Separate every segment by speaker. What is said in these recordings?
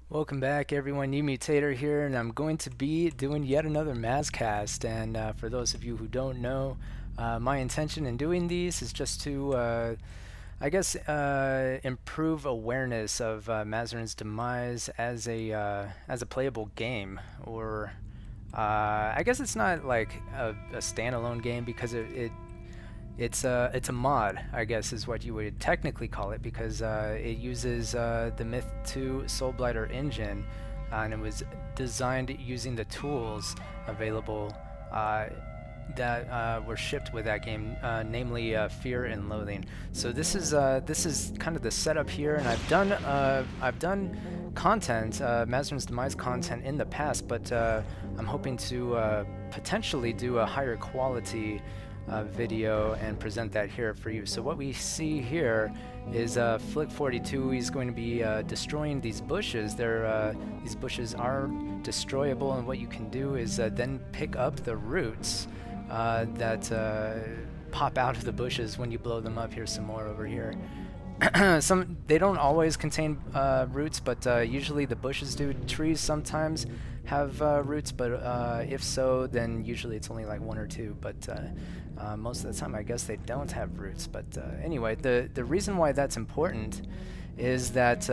Speaker 1: Welcome back, everyone. New Mutator here, and I'm going to be doing yet another Mazcast. And for those of you who don't know, my intention in doing these is just to, improve awareness of Mazzarin's Demise as a playable game, or I guess it's not like a standalone game because it's a mod, I guess, is what you would technically call it, because it uses the Myth 2 Soulblighter engine, and it was designed using the tools available that were shipped with that game, namely Fear and Loathing. So this is kind of the setup here, and I've done content, Mazzarin's Demise content in the past, but I'm hoping to potentially do a higher quality video and present that here for you. So what we see here is Flick42. He's going to be destroying these bushes. These bushes are destroyable, and what you can do is then pick up the roots that pop out of the bushes when you blow them up. Here's some more over here. They don't always contain roots, but usually the bushes do. Trees sometimes have roots, but if so, then usually it's only like one or two, but most of the time I guess they don't have roots. But anyway, the reason why that's important is that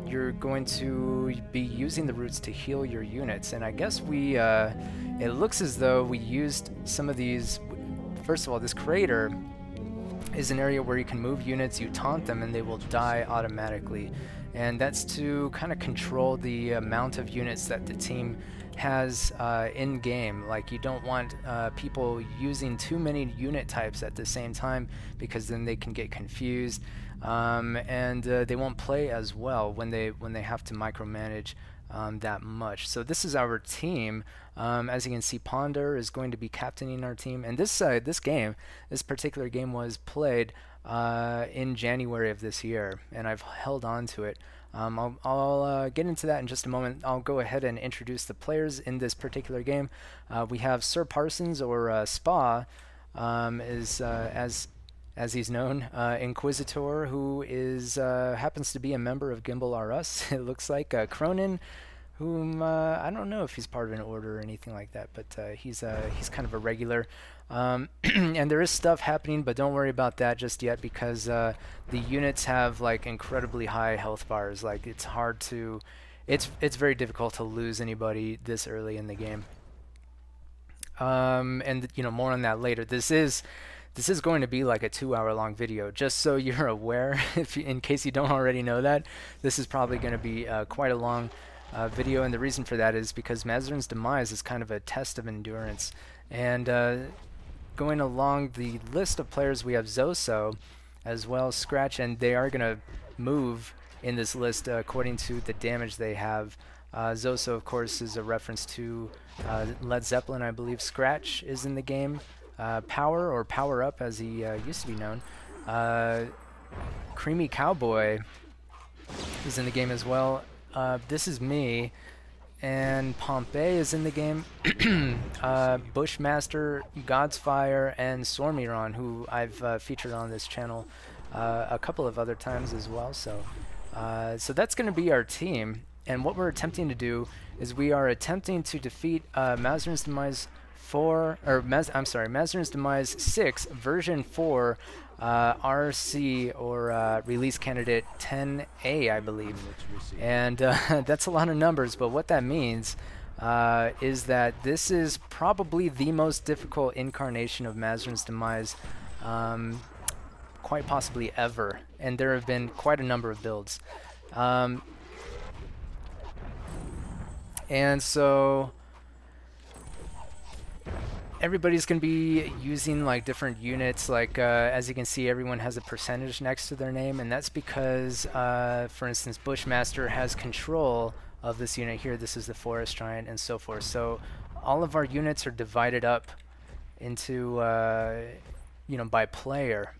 Speaker 1: you're going to be using the roots to heal your units, and I guess it looks as though we used some of these. First of all, this crater is an area where you can move units, you taunt them, and they will die automatically. And that's to kind of control the amount of units that the team has in-game. Like, you don't want people using too many unit types at the same time, because then they can get confused, and they won't play as well when they have to micromanage that much. So this is our team. As you can see, Ponder is going to be captaining our team, and this particular game was played in January of this year, and I've held on to it. I'll get into that in just a moment. I'll go ahead and introduce the players in this particular game. We have Sir Parsons, or Spa, as he's known, Inquisitor, who happens to be a member of Gimbal R Us. It looks like Cronin, whom I don't know if he's part of an order or anything like that, but he's kind of a regular. And there is stuff happening, but don't worry about that just yet, because the units have like incredibly high health bars. Like, it's very difficult to lose anybody this early in the game. And more on that later. This is going to be like a 2-hour-long video, just so you're aware. In case you don't already know that, this is probably going to be quite a long video, and the reason for that is because Mazzarin's Demise is kind of a test of endurance. And going along the list of players, we have Zoso as well, Scratch, and they are going to move in this list according to the damage they have. Zoso, of course, is a reference to Led Zeppelin, I believe. Scratch is in the game. Power, or Power Up as he used to be known. Creamy Cowboy is in the game as well. This is me, and Pompey is in the game. Bushmaster, God's Fire, and Sormiron, who I've featured on this channel a couple of other times as well. So that's going to be our team, and what we're attempting to do is we are attempting to defeat Mazzarin's Demise 4, or Mazzarin's Demise 6 version 4 RC, or release candidate 10A, I believe. And that's a lot of numbers, but what that means is that this is probably the most difficult incarnation of Mazzarin's Demise quite possibly ever, and there have been quite a number of builds. And so everybody's going to be using like different units. Like as you can see, everyone has a percentage next to their name, and that's because for instance, Bushmaster has control of this unit here. This is the Forest Giant, and so forth. So all of our units are divided up into by player.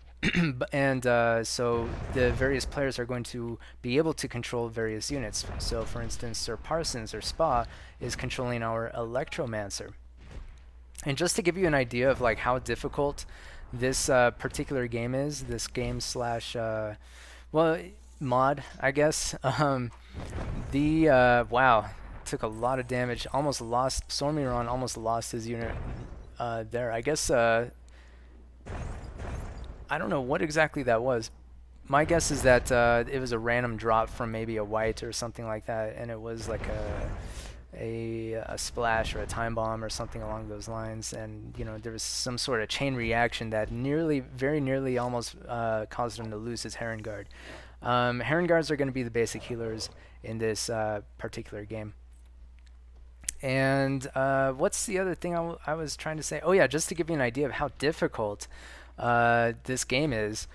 Speaker 1: And so the various players are going to be able to control various units. So for instance, Sir Parsons, or Spa, is controlling our Electromancer. And just to give you an idea of like how difficult this particular game is, this game slash well, mod, I guess, The wow, took a lot of damage. Almost lost. Stormiron almost lost his unit there. I guess I don't know what exactly that was. My guess is that it was a random drop from maybe a white or something like that, and it was like a splash or a time bomb or something along those lines. And you know, there was some sort of chain reaction that very nearly almost caused him to lose his Heron Guard. Heron Guards are going to be the basic healers in this particular game. And what's the other thing I was trying to say? Oh yeah, just to give you an idea of how difficult this game is.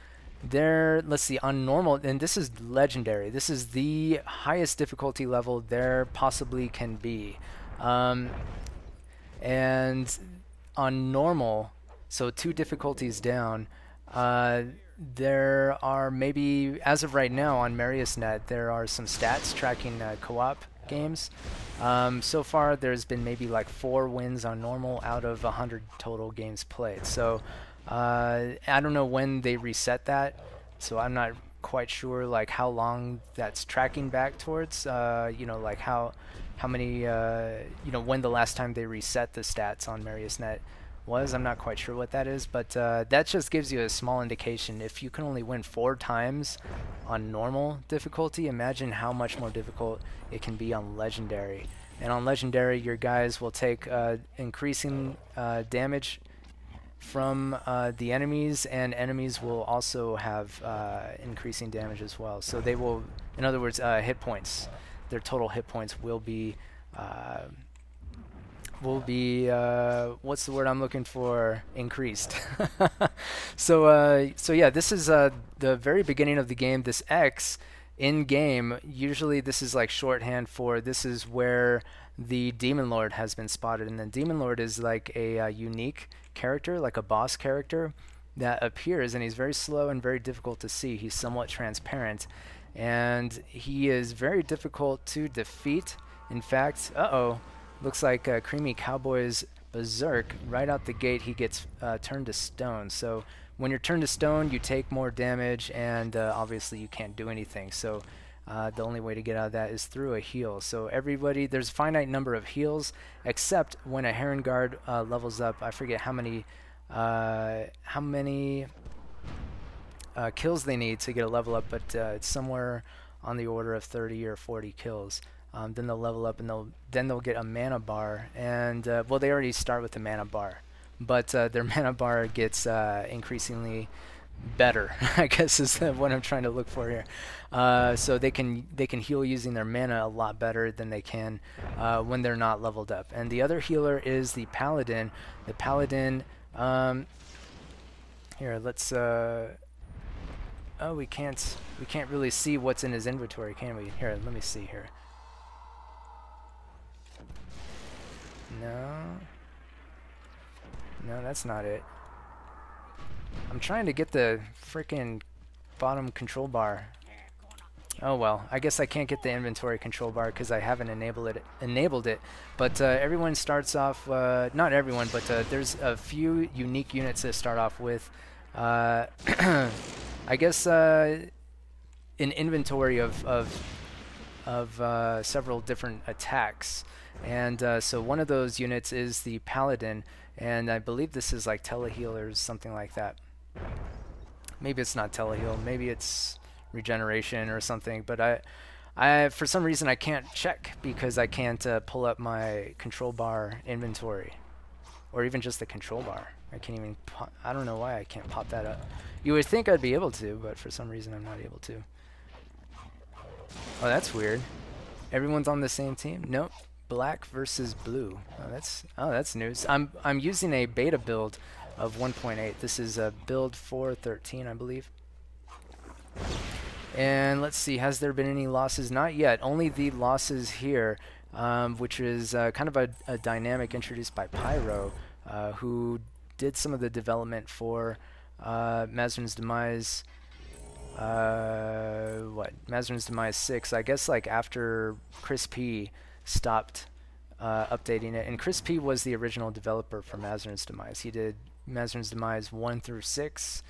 Speaker 1: Let's see, on normal, and this is legendary. This is the highest difficulty level there possibly can be. And on normal, so 2 difficulties down, there are maybe, as of right now on MariusNet, there are some stats tracking co-op games. So far, there's been maybe like 4 wins on normal out of 100 total games played. So I don't know when they reset that, so I'm not quite sure like how long that's tracking back towards. You know, like how many, you know, when the last time they reset the stats on MariusNet was. I'm not quite sure what that is, but that just gives you a small indication. If you can only win 4 times on normal difficulty, imagine how much more difficult it can be on legendary. And on legendary, your guys will take increasing damage from the enemies, and enemies will also have increasing damage as well. So they will, in other words, hit points. Their total hit points will be what's the word I'm looking for? Increased. So yeah, this is the very beginning of the game. This X in game, usually this is like shorthand for this is where the Demon Lord has been spotted, and the Demon Lord is like a unique character, like a boss character that appears, and he's very slow and very difficult to see. He's somewhat transparent, and he is very difficult to defeat. In fact, looks like Creamy Cowboy's Berserk, right out the gate, he gets turned to stone. So when you're turned to stone, you take more damage, and obviously you can't do anything. So the only way to get out of that is through a heal. So everybody, there's a finite number of heals, except when a Heron Guard levels up. I forget how many kills they need to get a level up, but it's somewhere on the order of 30 or 40 kills. Then they'll level up, and they'll get a mana bar, and well, they already start with a mana bar, but their mana bar gets increasingly better, I guess is what I'm trying to look for here. So they can heal using their mana a lot better than they can when they're not leveled up. And the other healer is the Paladin. The Paladin, here, let's oh, we can't really see what's in his inventory, can we? Here, let me see here. No, that's not it. I'm trying to get the frickin' bottom control bar. Oh well, I guess I can't get the inventory control bar because I haven't enabled it. But everyone starts off, not everyone, but there's a few unique units that start off with, I guess, an inventory of several different attacks. And so one of those units is the Paladin, and I believe this is like teleheal or something like that. Maybe it's not teleheal, maybe it's regeneration or something, but I for some reason I can't check because I can't pull up my control bar inventory, or even just the control bar. I can't even I don't know why I can't pop that up. You would think I'd be able to, but for some reason I'm not able to. Oh, that's weird. Everyone's on the same team? Nope. Black versus blue. Oh, that's news. I'm using a beta build of 1.8. This is a build 4.13, I believe. And let's see, has there been any losses? Not yet. Only the losses here, which is kind of a dynamic introduced by Pyro, who did some of the development for Mazzarin's Demise. Mazzarin's Demise 6. I guess like after Chris P stopped updating it, and Chris P was the original developer for Mazzarin's Demise. He did Mazzarin's Demise 1 through 6,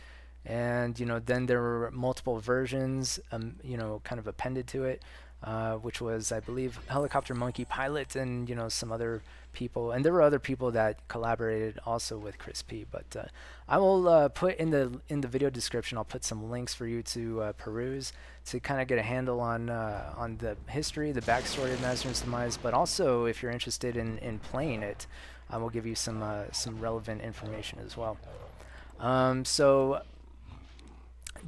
Speaker 1: and you know, then there were multiple versions, you know, kind of appended to it. which was, I believe, Helicopter Monkey Pilot and, you know, some other people. And there were other people that collaborated also with Chris P. But I will put in the video description, I'll put some links for you to peruse to kind of get a handle on the history, the backstory of Mazzarin's Demise. But also, if you're interested in playing it, I will give you some relevant information as well. So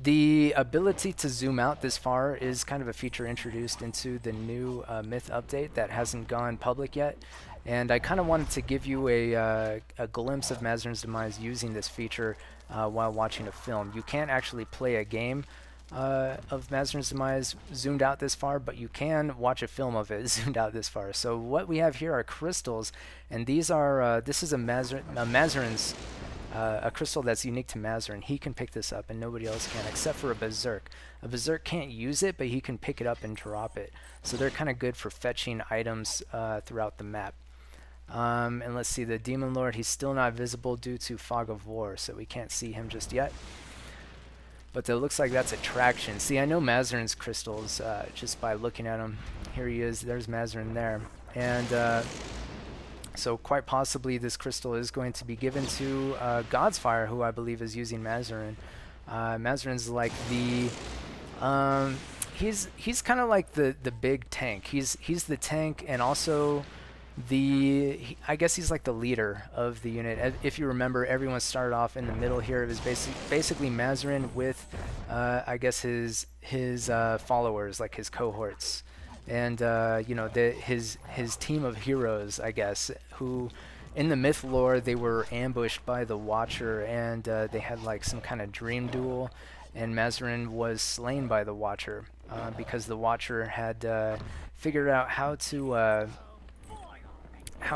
Speaker 1: the ability to zoom out this far is kind of a feature introduced into the new Myth update that hasn't gone public yet. And I kind of wanted to give you a glimpse of Mazzarin's Demise using this feature while watching a film. You can't actually play a game of Mazzarin's Demise zoomed out this far, but you can watch a film of it zoomed out this far. So what we have here are crystals, and these are this is a Mazzarin's a crystal that's unique to Mazzarin. He can pick this up and nobody else can except for a Berserk. A Berserk can't use it, but he can pick it up and drop it. So they're kind of good for fetching items throughout the map. And let's see, the Demon Lord, he's still not visible due to Fog of War, so we can't see him just yet. But it looks like that's attraction. See, I know Mazzarin's crystals just by looking at him. Here he is, there's Mazzarin there. And so quite possibly this crystal is going to be given to God's Fire, who I believe is using Mazzarin. Mazzarin's like the he's kind of like the big tank. He's the tank, and also I guess he's like the leader of the unit. If you remember, everyone started off in the middle here. It was basically Mazzarin with I guess his followers, like his cohorts. And you know, his team of heroes, I guess, who in the myth lore they were ambushed by the Watcher, and they had like some kind of dream duel, and Mazzarin was slain by the Watcher because the Watcher had figured out how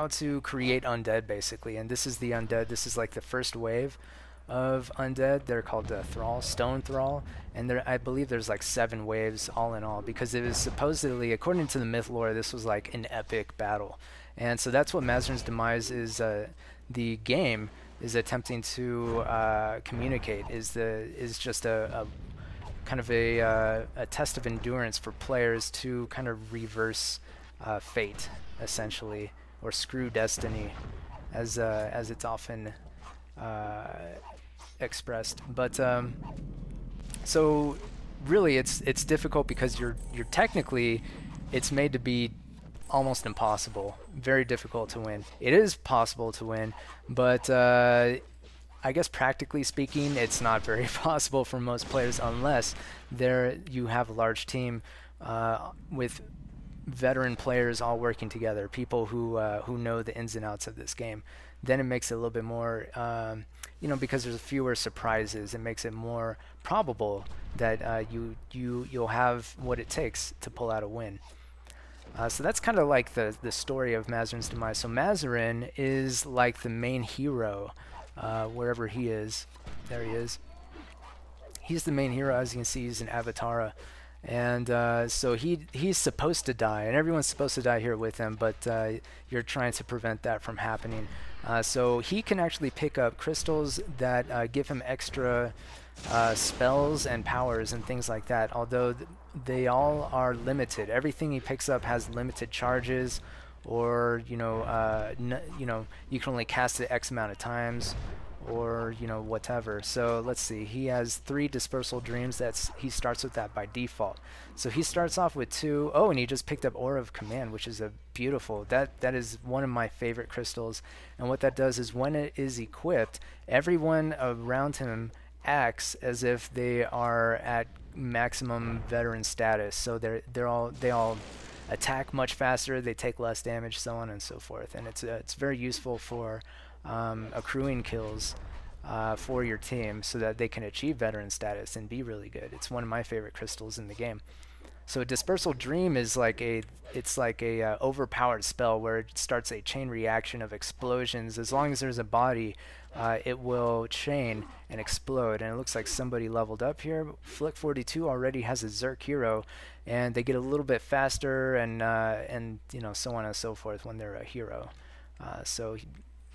Speaker 1: to create undead, basically. And this is the undead. This is like the first wave of undead. They're called Thrall, Stone Thrall, and I believe there's like 7 waves all in all, because it was supposedly, according to the myth lore, this was like an epic battle. And so that's what Mazzarin's Demise is, the game is attempting to communicate, is just a kind of a test of endurance for players to kind of reverse fate, essentially, or screw destiny, as it's often expressed. But so really it's difficult because you're technically, it's made to be almost impossible, very difficult to win. It is possible to win, but I guess practically speaking it's not very possible for most players unless you have a large team with veteran players all working together, people who know the ins and outs of this game. Then it makes it a little bit more, you know, because there's fewer surprises, it makes it more probable that you'll have what it takes to pull out a win. So that's kind of like the story of Mazzarin's Demise. So Mazzarin is like the main hero, wherever he is. There he is. He's the main hero. As you can see, he's an Avatara. And so he's supposed to die, and everyone's supposed to die here with him, but you're trying to prevent that from happening. So he can actually pick up crystals that give him extra spells and powers and things like that, although they all are limited. Everything he picks up has limited charges, or you know, you can only cast it X amount of times, or you know, whatever. So let's see, he has 3 dispersal dreams. He starts with that by default. So he starts off with 2. Oh, and he just picked up Aura of Command, which is a beautiful, that is one of my favorite crystals. And what that does is when it is equipped, everyone around him acts as if they are at maximum veteran status. So they all attack much faster, they take less damage, so on and so forth. And it's very useful for accruing kills for your team so that they can achieve veteran status and be really good. It's one of my favorite crystals in the game. So Dispersal Dream is like a overpowered spell where it starts a chain reaction of explosions. As long as there's a body, it will chain and explode. And it looks like somebody leveled up here. Flick 42 already has a Zerk hero, and they get a little bit faster, and you know, so on and so forth when they're a hero. So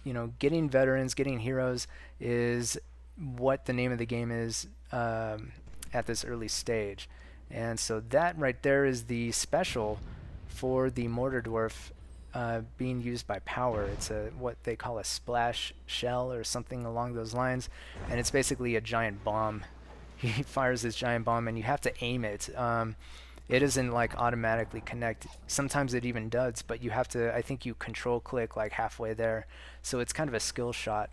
Speaker 1: you know, getting veterans, getting heroes is what the name of the game is at this early stage. And so that right there is the special for the Mortar Dwarf being used by power. It's what they call a splash shell or something along those lines, and it's basically a giant bomb. He fires this giant bomb, and you have to aim it. It doesn't like automatically connect. Sometimes it even does, but you have to. I think you control click like halfway there, so it's kind of a skill shot.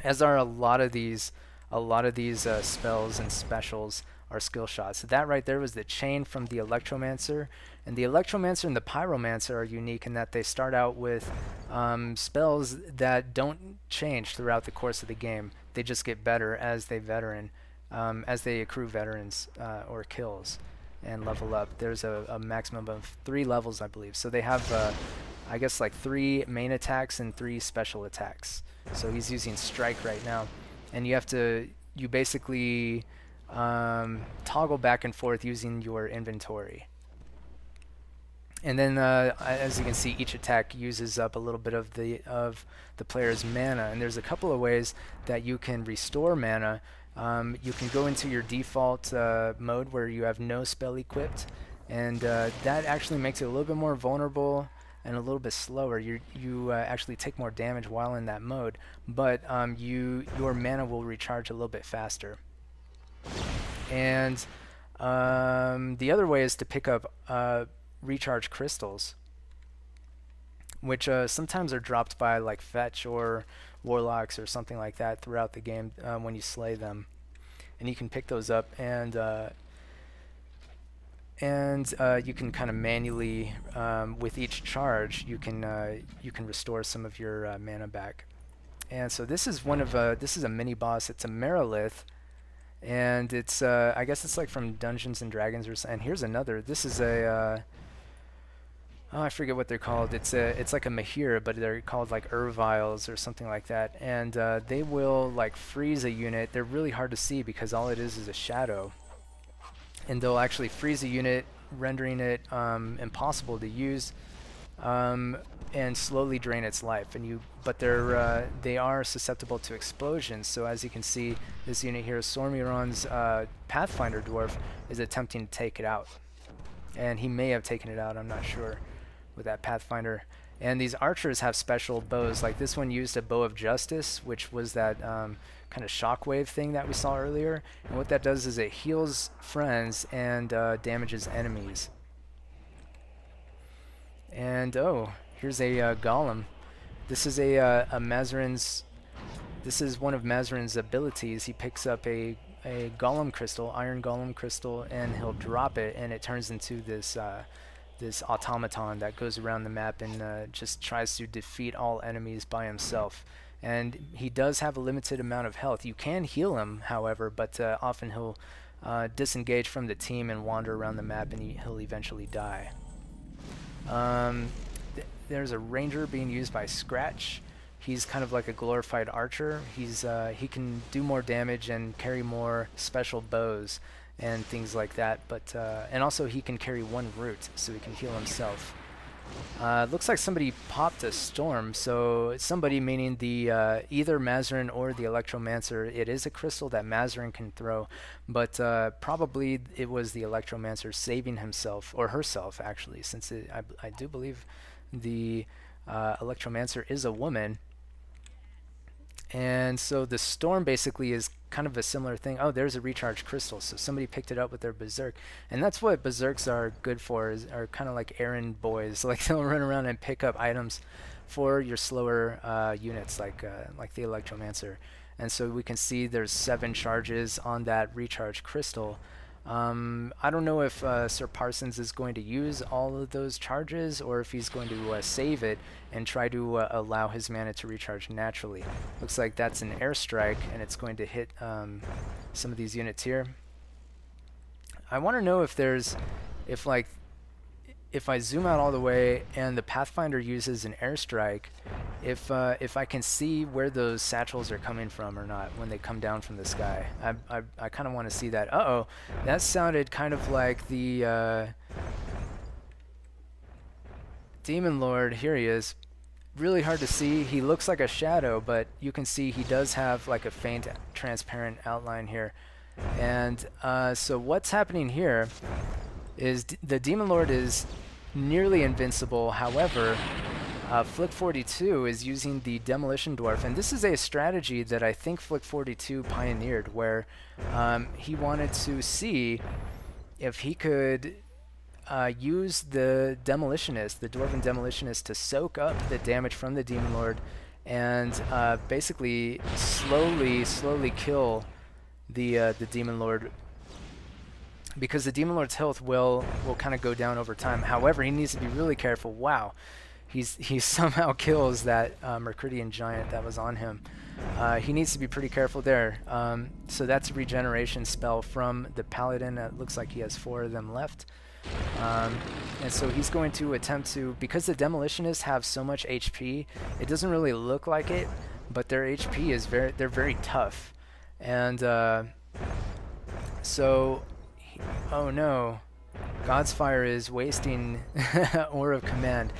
Speaker 1: As are a lot of these spells and specials are skill shots. So that right there was the chain from the Electromancer. And the Electromancer and the Pyromancer are unique in that they start out with spells that don't change throughout the course of the game. They just get better as they accrue veterans or kills and level up. There's a maximum of 3 levels, I believe. So they have, I guess, like 3 main attacks and 3 special attacks. So he's using Strike right now. And you basically toggle back and forth using your inventory. And then, as you can see, each attack uses up a little bit of the player's mana. And there's a couple of ways that you can restore mana. You can go into your default mode where you have no spell equipped, and that actually makes it a little bit more vulnerable and a little bit slower. You actually take more damage while in that mode, but your mana will recharge a little bit faster. And the other way is to pick up recharge crystals, which sometimes are dropped by like fetch or warlocks or something like that throughout the game when you slay them, and you can pick those up, and you can kind of manually with each charge you can restore some of your mana back. And so this is this is a mini boss. It's a Merilith, and it's I guess it's like from Dungeons and Dragons or something. And here's another. This is a oh, I forget what they're called. It's like a Mahir, but they're called like Erviles or something like that. And they will like freeze a unit. They're really hard to see because all it is a shadow. And they'll actually freeze a unit, rendering it impossible to use, and slowly drain its life. But they are susceptible to explosions. So as you can see, this unit here, Sormiron's Pathfinder Dwarf, is attempting to take it out. And he may have taken it out, I'm not sure, with that Pathfinder. And these archers have special bows. Like this one used a Bow of Justice, which was that kind of shockwave thing that we saw earlier. And what that does is it heals friends and damages enemies. And oh, here's a Golem. This is Mazzarin's. This is one of Mazzarin's abilities. He picks up a Golem crystal, iron Golem crystal, and he'll drop it, and it turns into this this automaton that goes around the map and just tries to defeat all enemies by himself. And he does have a limited amount of health. You can heal him, however, but often he'll disengage from the team and wander around the map, and he'll eventually die. There's a ranger being used by Scratch. He's kind of like a glorified archer. He can do more damage and carry more special bows and things like that. But and also he can carry 1 root, so he can heal himself. Looks like somebody popped a storm. So somebody, meaning the either Mazzarin or the Electromancer. It is a crystal that Mazzarin can throw, but probably it was the Electromancer saving himself or herself, actually, since I do believe the Electromancer is a woman. And so the storm basically is kind of a similar thing. Oh, there's a recharge crystal, so somebody picked it up with their berserk, and that's what berserks are good for, are kind of like errand boys. Like they'll run around and pick up items for your slower units, like the Electromancer. And so we can see there's 7 charges on that recharge crystal. I don't know if Sir Parsons is going to use all of those charges, or if he's going to save it and try to allow his mana to recharge naturally. Looks like that's an airstrike, and it's going to hit some of these units here. I want to know if I zoom out all the way and the Pathfinder uses an airstrike, if I can see where those satchels are coming from or not when they come down from the sky. I kind of want to see that. Uh-oh, that sounded kind of like the Demon Lord. Here he is. Really hard to see. He looks like a shadow, but you can see he does have like a faint transparent outline here. And so what's happening here is the Demon Lord is nearly invincible. However, Flick42 is using the Demolition Dwarf, and this is a strategy that I think Flick42 pioneered, where he wanted to see if he could use the Demolitionist, the Dwarven Demolitionist, to soak up the damage from the Demon Lord and basically slowly kill the Demon Lord, because the Demon Lord's health will kind of go down over time. However, he needs to be really careful. Wow, he somehow kills that Mercurian Giant that was on him. He needs to be pretty careful there. So that's a regeneration spell from the Paladin. It looks like he has 4 of them left. And so he's going to attempt to, because the Demolitionists have so much HP, it doesn't really look like it, but their HP is they're very tough. And so, oh no, God's Fire is wasting Aura of Command.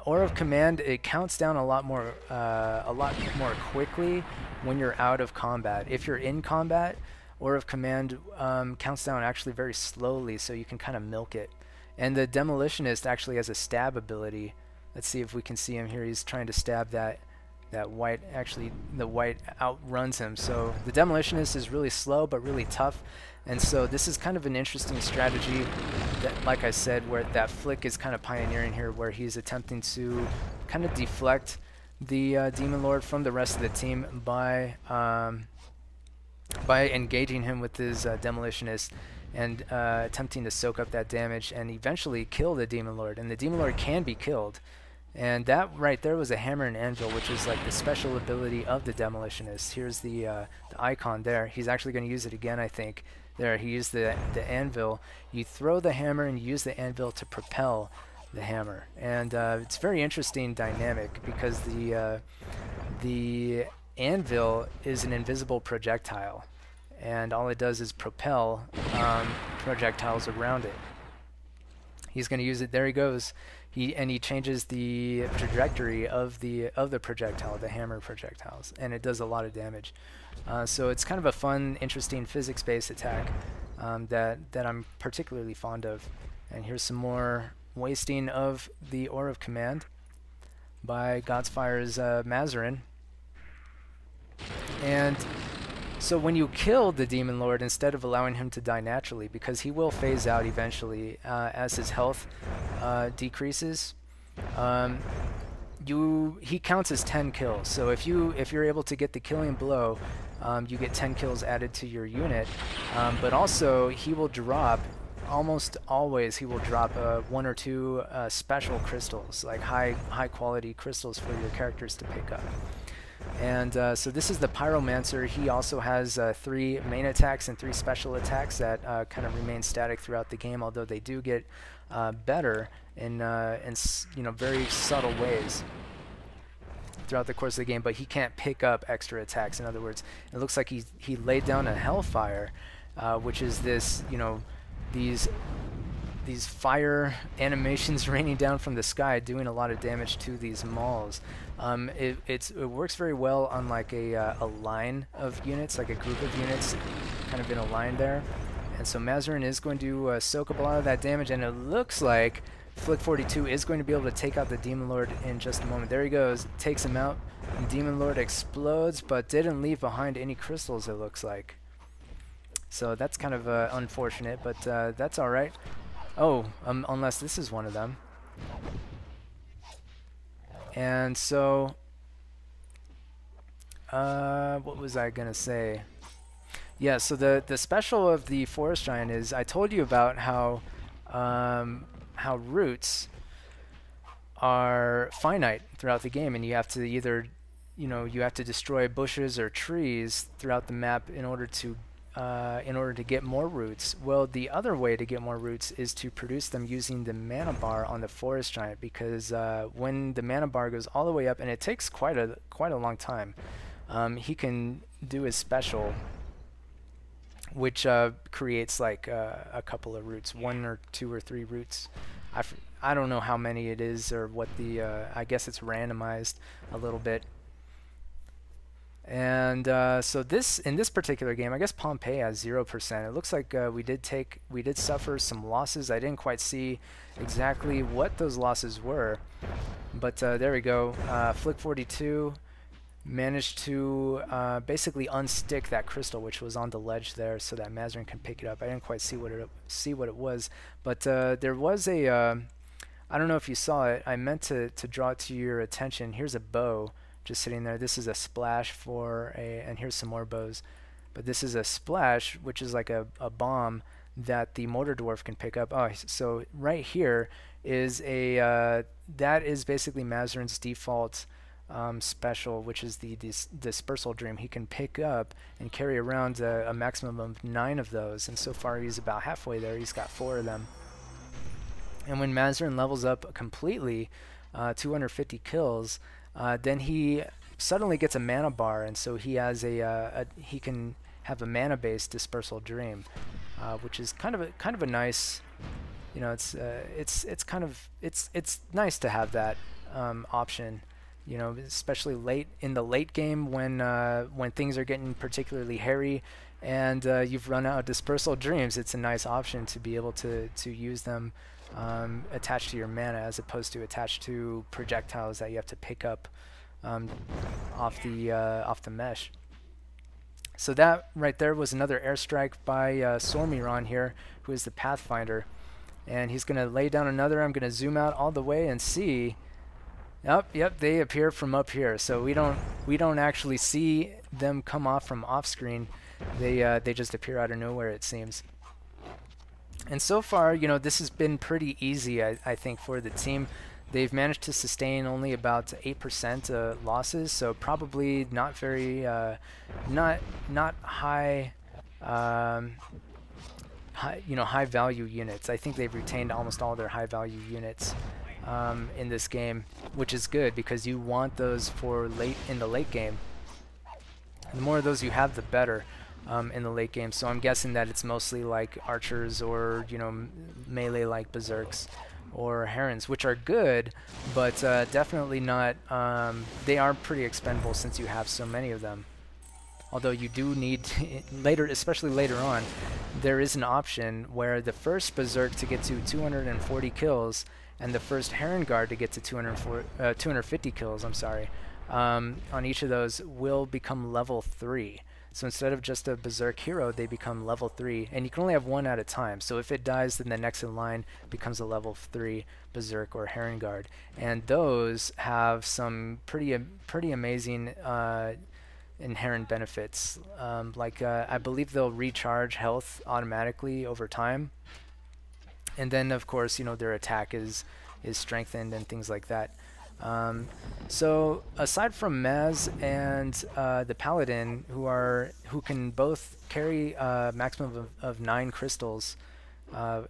Speaker 1: Aura of Command, it counts down a lot more quickly when you're out of combat. If you're in combat, Aura of Command counts down actually very slowly, so you can kind of milk it. And the Demolitionist actually has a stab ability. Let's see if we can see him here. He's trying to stab that white. Actually, the white outruns him. So the Demolitionist is really slow but really tough. And so this is kind of an interesting strategy that, like I said, where that Flick is kind of pioneering here, where he's attempting to kind of deflect the Demon Lord from the rest of the team by engaging him with his Demolitionist and attempting to soak up that damage and eventually kill the Demon Lord. And the Demon Lord can be killed. And that right there was a Hammer and Anvil, which is like the special ability of the Demolitionist. Here's the icon there. He's actually going to use it again, I think. There, he used the Anvil. You throw the hammer and you use the Anvil to propel the hammer. And it's very interesting dynamic, because the Anvil is an invisible projectile, and all it does is propel projectiles around it. He's going to use it. There he goes. He changes the trajectory of the projectile, the hammer projectiles, and it does a lot of damage. So it's kind of a fun, interesting physics-based attack that I'm particularly fond of. And here's some more wasting of the Aura of Command by God's Fire's Mazzarin. And so when you kill the Demon Lord, instead of allowing him to die naturally, because he will phase out eventually as his health decreases, he counts as 10 kills. So if you're able to get the killing blow, you get 10 kills added to your unit. But also he will drop, almost always he will drop 1 or 2 special crystals, like high quality crystals for your characters to pick up. And so this is the Pyromancer. He also has 3 main attacks and 3 special attacks that kind of remain static throughout the game, although they do get better in very subtle ways throughout the course of the game. But he can't pick up extra attacks. In other words, it looks like he laid down a Hellfire, which is this, these fire animations raining down from the sky, doing a lot of damage to these mauls. It works very well on like a line of units, like a group of units, kind of in a line there. And so Mazzarin is going to soak up a lot of that damage, and it looks like Flick42 is going to be able to take out the Demon Lord in just a moment. There he goes, takes him out, and Demon Lord explodes, but didn't leave behind any crystals, it looks like. So that's kind of unfortunate, but that's alright. Oh, unless this is one of them. And so, what was I gonna say? Yeah, so the special of the Forest Giant is, I told you about how roots are finite throughout the game, and you have to either, you have to destroy bushes or trees throughout the map in order to get more roots. Well, the other way to get more roots is to produce them using the mana bar on the Forest Giant, because when the mana bar goes all the way up, and it takes quite a long time, he can do his special, which creates like a couple of roots, 1 or 2 or 3 roots. I don't know how many it is, or what the I guess it's randomized a little bit. And so this in this particular game, I guess Pompeii has 0%. It looks like we did suffer some losses. I didn't quite see exactly what those losses were, but there we go. Flick 42 managed to basically unstick that crystal, which was on the ledge there, so that Mazzarin can pick it up. I didn't quite see what it was, but there was a I don't know if you saw it. I meant to draw it to your attention. Here's a bow just sitting there. This is a splash for a, and here's some more bows. But this is a splash, which is like a bomb that the mortar dwarf can pick up. Oh, so right here is a, that is basically Mazzarin's default special, which is the dispersal dream. He can pick up and carry around a maximum of 9 of those, and so far he's about halfway there. He's got 4 of them. And when Mazzarin levels up completely, 250 kills, then he suddenly gets a mana bar, and so he has he can have a mana-based dispersal dream, which is kind of a nice, you know, it's nice to have that option, you know, especially late in the late game when things are getting particularly hairy and you've run out of dispersal dreams. It's a nice option to be able to use them attached to your mana, as opposed to attached to projectiles that you have to pick up off the mesh. So that right there was another airstrike by Sormiron here, who is the Pathfinder, and he's gonna lay down another. I'm gonna zoom out all the way and see. Yep, they appear from up here, so we don't actually see them come off from off screen. They just appear out of nowhere, it seems. And so far, you know, this has been pretty easy, I think, for the team. They've managed to sustain only about 8% losses, so probably not very, not high, high value units. I think they've retained almost all their high value units in this game, which is good because you want those for in the late game. The more of those you have, the better. In the late game, so I'm guessing that it's mostly like archers or, you know, melee like berserks or herons, which are good, but definitely not. They are pretty expendable since you have so many of them. Although you do need later, especially later on, there is an option where the first berserk to get to 240 kills and the first heron guard to get to 250 kills. I'm sorry. On each of those will become level 3. So instead of just a berserk hero, they become level 3, and you can only have one at a time. So if it dies, then the next in line becomes a level 3 berserk or heron guard, and those have some pretty amazing inherent benefits. I believe they'll recharge health automatically over time, and then of course, you know, their attack is strengthened and things like that. So aside from Maz and the Paladin, who can both carry a maximum of 9 crystals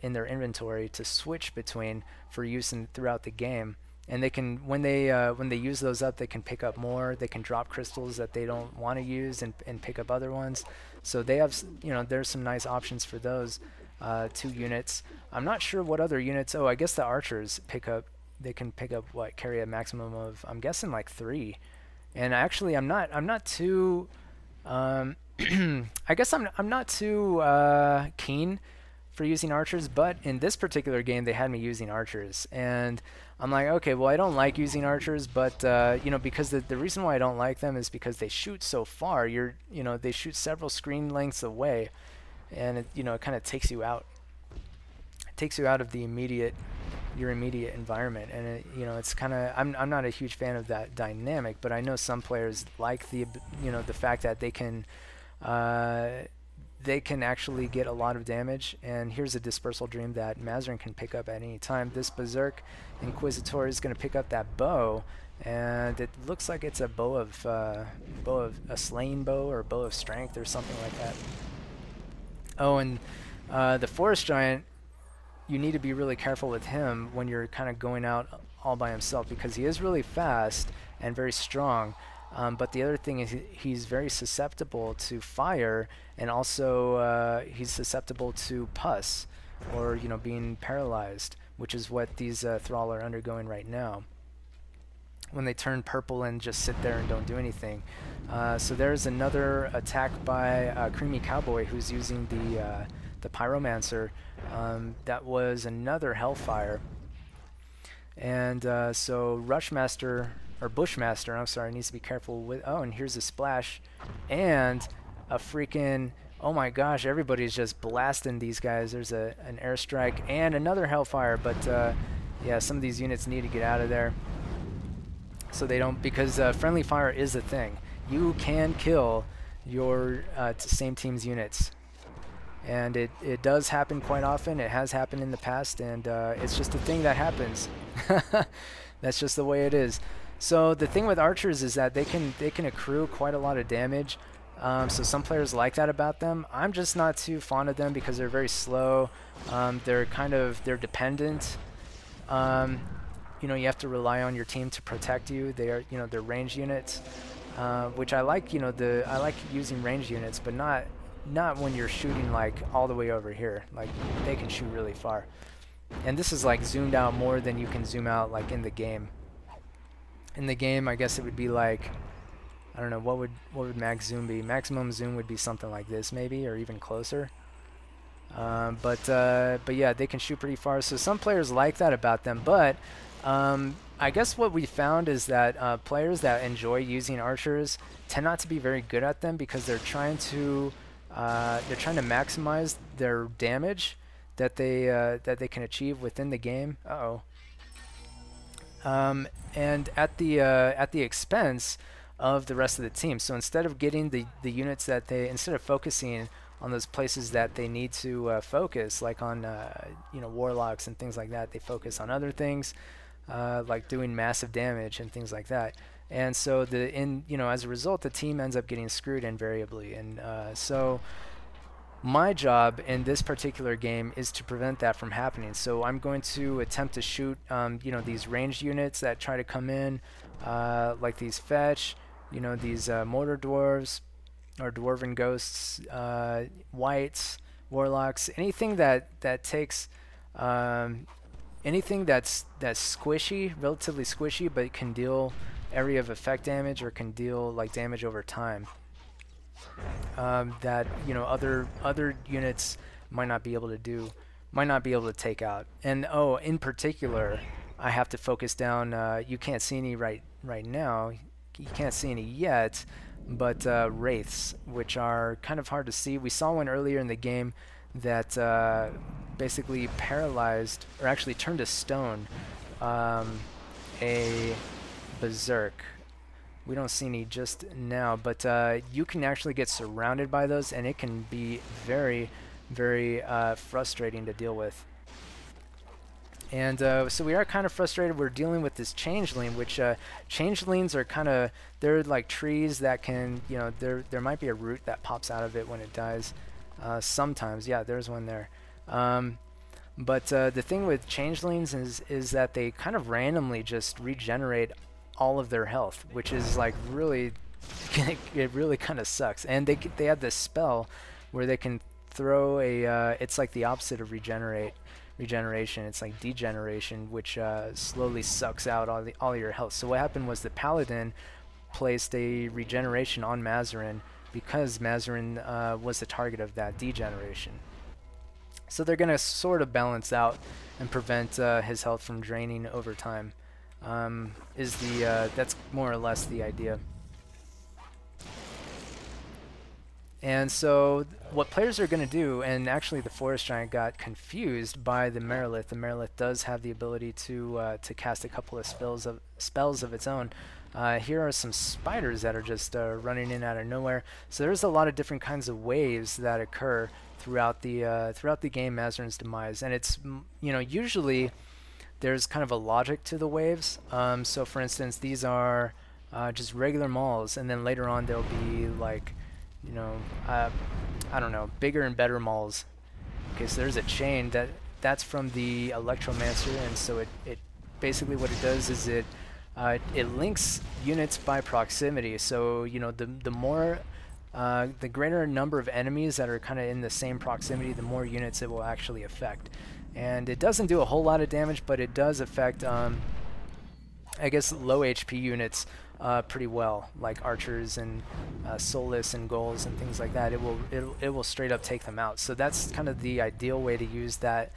Speaker 1: in their inventory to switch between for use throughout the game, and they can, when they use those up, they can pick up more. They can drop crystals that they don't want to use and pick up other ones. So they have, you know, there's some nice options for those 2 units. I'm not sure what other units. Oh, I guess the archers pick up. They can pick up what, carry a maximum of, I'm guessing, like 3. And actually I'm not too I guess I'm not too keen for using archers, but in this particular game they had me using archers, and I'm like, okay, well, I don't like using archers, but you know, because the reason why I don't like them is because they shoot so far. They shoot several screen lengths away, and it, you know, it kind of takes you out. It takes you out of the your immediate environment, and it, you know, it's kind of, I'm not a huge fan of that dynamic, but I know some players like the fact that they can actually get a lot of damage. And here's a dispersal dream that Mazzarin can pick up at any time. This berserk inquisitor is going to pick up that bow, and it looks like it's a bow of a slaying bow or bow of strength or something like that. Oh, and the forest giant, you need to be really careful with him when you're kind of going out all by himself, because he is really fast and very strong. But the other thing is he's very susceptible to fire, and also he's susceptible to pus, or, you know, being paralyzed, which is what these thrall are undergoing right now. when they turn purple and just sit there and don't do anything. So there's another attack by Creamy Cowboy, who's using the Pyromancer. That was another Hellfire. And so Rushmaster, or Bushmaster, I'm sorry, needs to be careful with... Oh, and here's a splash. And a freaking... Oh my gosh, everybody's just blasting these guys. There's an airstrike and another Hellfire, but yeah, some of these units need to get out of there. So they don't... Because friendly fire is a thing. You can kill your same team's units. And it does happen quite often. It has happened in the past, and it's just a thing that happens. That's just the way it is. So the thing with archers is that they can accrue quite a lot of damage. So some players like that about them. I'm just not too fond of them because they're very slow. They're dependent. You know, you have to rely on your team to protect you. They are, you know, they're range units, which I like. You know, I like using range units, but not when you're shooting like all the way over here. Like they can shoot really far. And this is like zoomed out more than you can zoom out like in the game. In the game, I guess it would be like, I don't know, what would max zoom be? Maximum zoom would be something like this maybe, or even closer. But yeah, they can shoot pretty far. So some players like that about them. But I guess what we found is that players that enjoy using archers tend not to be very good at them because they're trying to maximize their damage that they can achieve within the game. And at the expense of the rest of the team. So instead of getting the units that instead of focusing on those places that they need to focus, like on you know, warlocks and things like that, they focus on other things, like doing massive damage and things like that. And so you know, as a result, the team ends up getting screwed invariably. And so my job in this particular game is to prevent that from happening. So I'm going to attempt to shoot you know, these ranged units that try to come in, like these fetch, you know, these mortar dwarves or dwarven ghosts, wights, warlocks, anything that takes anything that's squishy, relatively squishy, but can deal area of effect damage or can deal like damage over time. That, you know, other units might not be able to do, might not be able to take out. And oh, in particular, I have to focus down. You can't see any right now. You can't see any yet, but wraiths, which are kind of hard to see. We saw one earlier in the game that basically paralyzed, or actually turned to stone, a berserk. We don't see any just now, but you can actually get surrounded by those, and it can be very, very frustrating to deal with. And so we are kind of frustrated. We're dealing with this changeling, which changelings are kind of, they're like trees that can, you know, there might be a root that pops out of it when it dies. Sometimes, yeah, there's one there. But the thing with changelings is that they kind of randomly just regenerate all of their health, which is like really, it really kind of sucks. And they have this spell where they can throw a, it's like the opposite of regeneration. It's like degeneration, which slowly sucks out all your health. So what happened was the paladin placed a regeneration on Mazzarin because Mazzarin was the target of that degeneration. So they're gonna sort of balance out and prevent his health from draining over time. That's more or less the idea. And so what players are going to do, and actually the Forest Giant got confused by the Merilith. The Merilith does have the ability to cast a couple of spells of its own. Here are some spiders that are just running in out of nowhere. So there's a lot of different kinds of waves that occur throughout the game, Mazzarin's Demise, and it's, you know, usually there's kind of a logic to the waves. So for instance, these are just regular mauls, and then later on there'll be like, you know, I don't know, bigger and better mauls. Okay, so there's a chain that's from the Electromancer, and so it basically what it does is it links units by proximity. So, you know, the more the greater number of enemies that are kind of in the same proximity, the more units it will actually affect. And it doesn't do a whole lot of damage, but it does affect I guess, low HP units pretty well, like archers and soulless and ghouls and things like that. It will straight up take them out. So that's kind of the ideal way to use that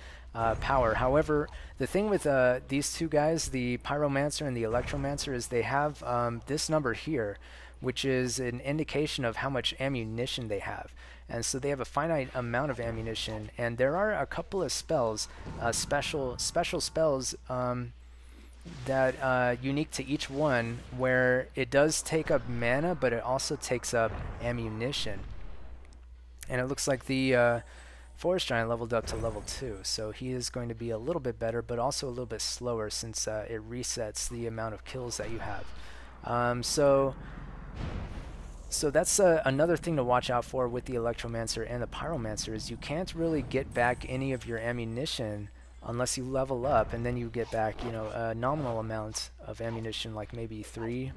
Speaker 1: power. However, the thing with these two guys, the Pyromancer and the Electromancer, is they have this number here, which is an indication of how much ammunition they have. And so they have a finite amount of ammunition, and there are a couple of spells, special spells that unique to each one, where it does take up mana, but it also takes up ammunition. And it looks like the Forest Giant leveled up to level 2, so he is going to be a little bit better, but also a little bit slower since it resets the amount of kills that you have. So that's another thing to watch out for with the Electromancer and the Pyromancer, is you can't really get back any of your ammunition unless you level up, and then you get back, you know, a nominal amount of ammunition, like maybe three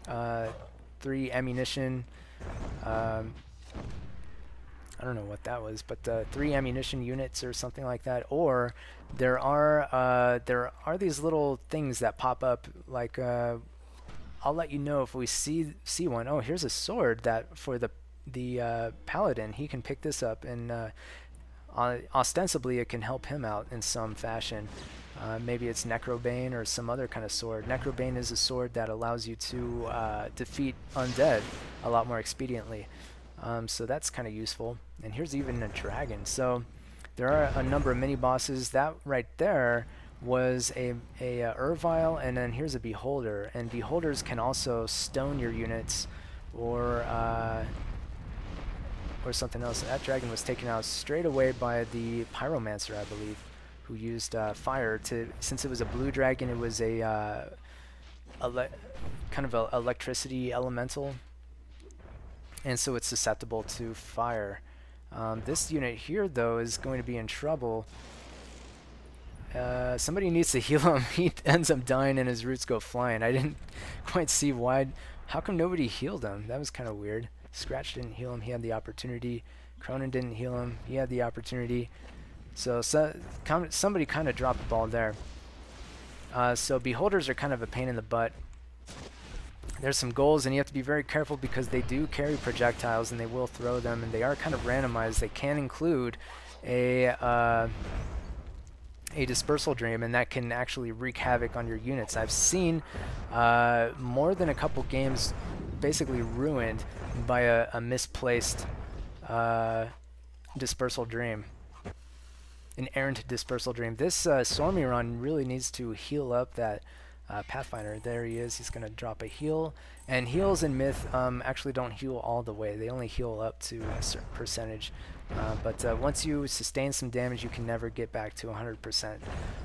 Speaker 1: ammunition. I don't know what that was, but 3 ammunition units or something like that. Or there are these little things that pop up, like I'll let you know if we see one. Oh, here's a sword that for the paladin. He can pick this up, and ostensibly it can help him out in some fashion. Maybe it's Necrobane or some other kind of sword. Necrobane is a sword that allows you to defeat undead a lot more expediently. So that's kind of useful. And here's even a dragon. So there are a number of mini bosses. That right there was a Ervile, and then here's a Beholder. And Beholders can also stone your units, or something else. That dragon was taken out straight away by the Pyromancer, I believe, who used fire to. Since it was a blue dragon, it was a kind of a electricity elemental, and so it's susceptible to fire. This unit here, though, is going to be in trouble. Somebody needs to heal him. He ends up dying and his roots go flying. I didn't quite see why. How come nobody healed him? That was kind of weird. Scratch didn't heal him. He had the opportunity. Cronin didn't heal him. He had the opportunity. So somebody kind of dropped the ball there. So Beholders are kind of a pain in the butt. There's some goals, and you have to be very careful because they do carry projectiles and they will throw them, and they are kind of randomized. They can include a dispersal dream, and that can actually wreak havoc on your units. I've seen more than a couple games basically ruined by a misplaced dispersal dream, an errant dispersal dream. This Sormiron really needs to heal up that Pathfinder. There he is. He's going to drop a heal, and heals in Myth actually don't heal all the way. They only heal up to a certain percentage. But once you sustain some damage, you can never get back to 100%,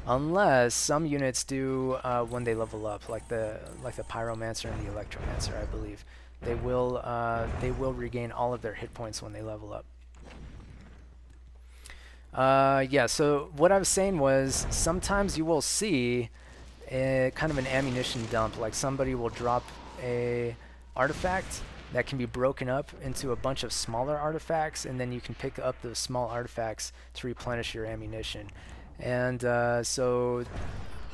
Speaker 1: unless some units do when they level up, like the Pyromancer and the Electromancer. I believe they will regain all of their hit points when they level up. Yeah. So what I was saying was, sometimes you will see a kind of an ammunition dump, like somebody will drop a artifact that can be broken up into a bunch of smaller artifacts, and then you can pick up those small artifacts to replenish your ammunition. And so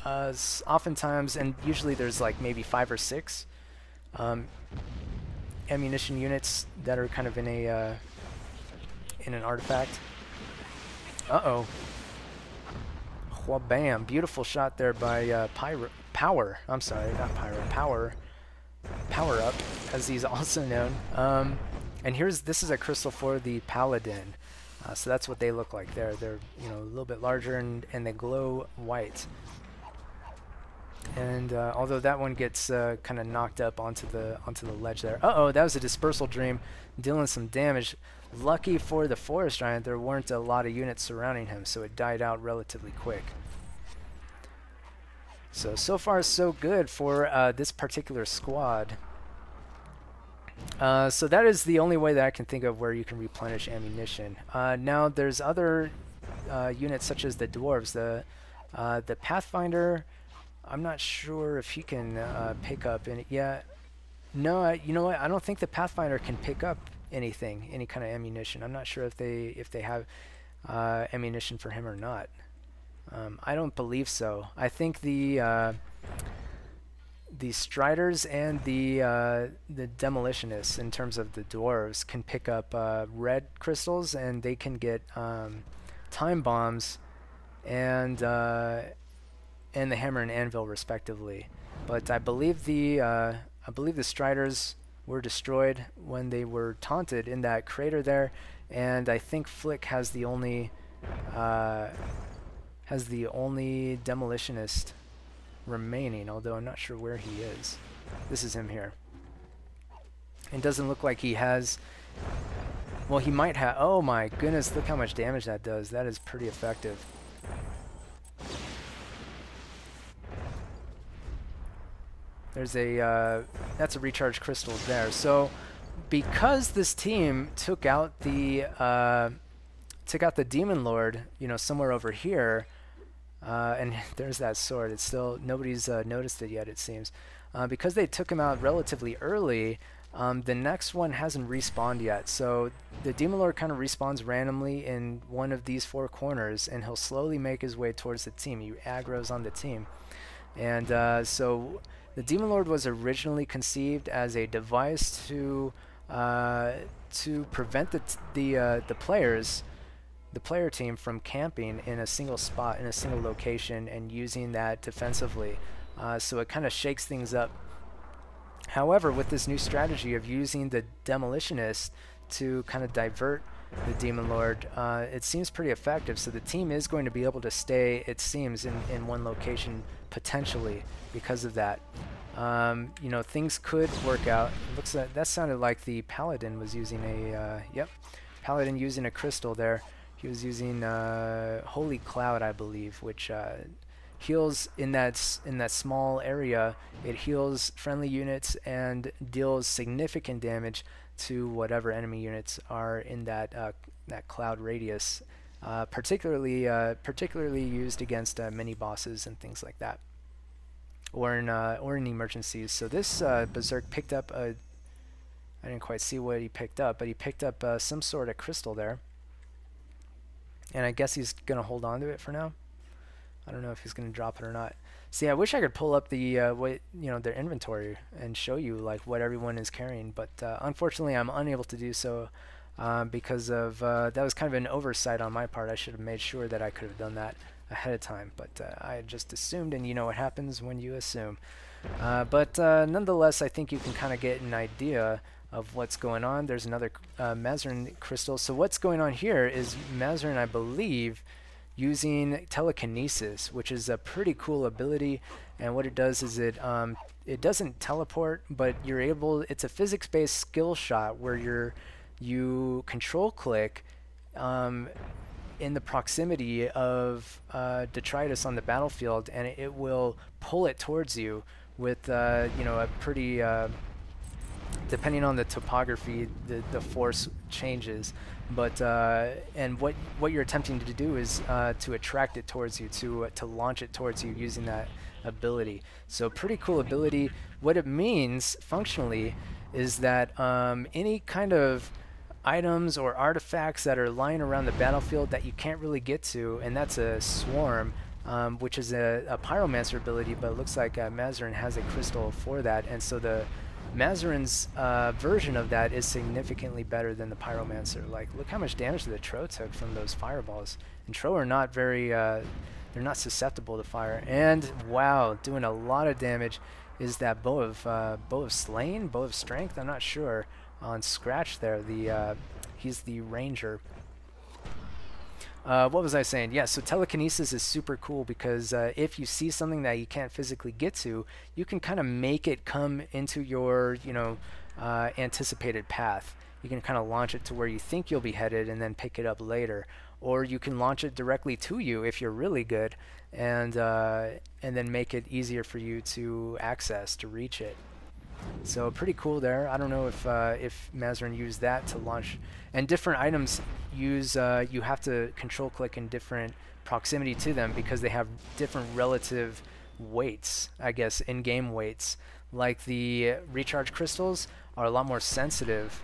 Speaker 1: oftentimes, and usually there's like maybe 5 or 6 ammunition units that are kind of in a in an artifact. Uh-oh. Well, bam. Beautiful shot there by Power. I'm sorry, not Pyro. Power Up, as he's also known. And this is a crystal for the Paladin. So that's what they look like there. They're, you know, a little bit larger, and they glow white. And although that one gets kind of knocked up onto the ledge there. Uh-oh, that was a dispersal dream, dealing some damage. Lucky for the Forest Giant, there weren't a lot of units surrounding him, so it died out relatively quick. So far so good for this particular squad. So that is the only way that I can think of where you can replenish ammunition. Now there's other units such as the dwarves. The Pathfinder, I'm not sure if he can pick up any. Yeah, no, you know what? I don't think the Pathfinder can pick up anything, any kind of ammunition. I'm not sure if they have ammunition for him or not. I don't believe so. I think the the Striders and the Demolitionists, in terms of the dwarves, can pick up red crystals, and they can get time bombs and the hammer and anvil respectively. But I believe the Striders were destroyed when they were taunted in that crater there, and I think Flick has the only Demolitionist remaining, although I'm not sure where he is. This is him here. It doesn't look like he has... Well, he might have... Oh my goodness, look how much damage that does. That is pretty effective. There's a... that's a recharge crystal there. So, because this team took out the Demon Lord, you know, somewhere over here, and there's that sword. It's still, nobody's noticed it yet, it seems. Because they took him out relatively early, the next one hasn't respawned yet. So the Demon Lord kind of respawns randomly in one of these four corners, and he'll slowly make his way towards the team. He aggroes on the team. And so the Demon Lord was originally conceived as a device to prevent the player team from camping in a single spot, in a single location, and using that defensively. So it kind of shakes things up. However, with this new strategy of using the Demolitionist to kind of divert the Demon Lord, it seems pretty effective. So the team is going to be able to stay, it seems, in one location potentially because of that. You know, things could work out. It looks like that sounded like the Paladin was using a yep, Paladin using a crystal there. He was using Holy Cloud, I believe, which heals in that small area. It heals friendly units and deals significant damage to whatever enemy units are in that cloud radius. Particularly used against mini bosses and things like that, or in emergencies. So this Berserk picked up a... I didn't quite see what he picked up, but he picked up some sort of crystal there. And I guess he's going to hold on to it for now. I don't know if he's going to drop it or not. See, I wish I could pull up the their inventory and show you like what everyone is carrying, but unfortunately I'm unable to do so because of that was kind of an oversight on my part. I should have made sure that I could have done that ahead of time, but I had just assumed, and you know what happens when you assume. But nonetheless, I think you can kind of get an idea of what's going on. There's another Mazzarin crystal. So what's going on here is Mazzarin, I believe, using telekinesis, which is a pretty cool ability. And what it does is it doesn't teleport, but you're able... It's a physics-based skill shot where you control click in the proximity of detritus on the battlefield, and it will pull it towards you with you know, a pretty depending on the topography, the force changes. But and what you're attempting to do is to attract it towards you, to launch it towards you using that ability. So pretty cool ability. What it means functionally is that any kind of items or artifacts that are lying around the battlefield that you can't really get to, and that's a swarm, which is a pyromancer ability, but it looks like Mazzarin has a crystal for that, and so the Mazzarin's version of that is significantly better than the pyromancer. Like, look how much damage the Tro took from those fireballs. And Tro are not very, they're not susceptible to fire. And wow, doing a lot of damage is that bow of Slain, bow of Strength. I'm not sure on Scratch there. He's the ranger. What was I saying? Yeah, so telekinesis is super cool because if you see something that you can't physically get to, you can kind of make it come into your, you know, anticipated path. You can kind of launch it to where you think you'll be headed and then pick it up later. Or you can launch it directly to you if you're really good, and then make it easier for you to access, to reach it. So pretty cool there. I don't know if Mazzarin used that to launch. And different items use you have to control click in different proximity to them because they have different relative weights, I guess, in-game weights. Like the recharge crystals are a lot more sensitive.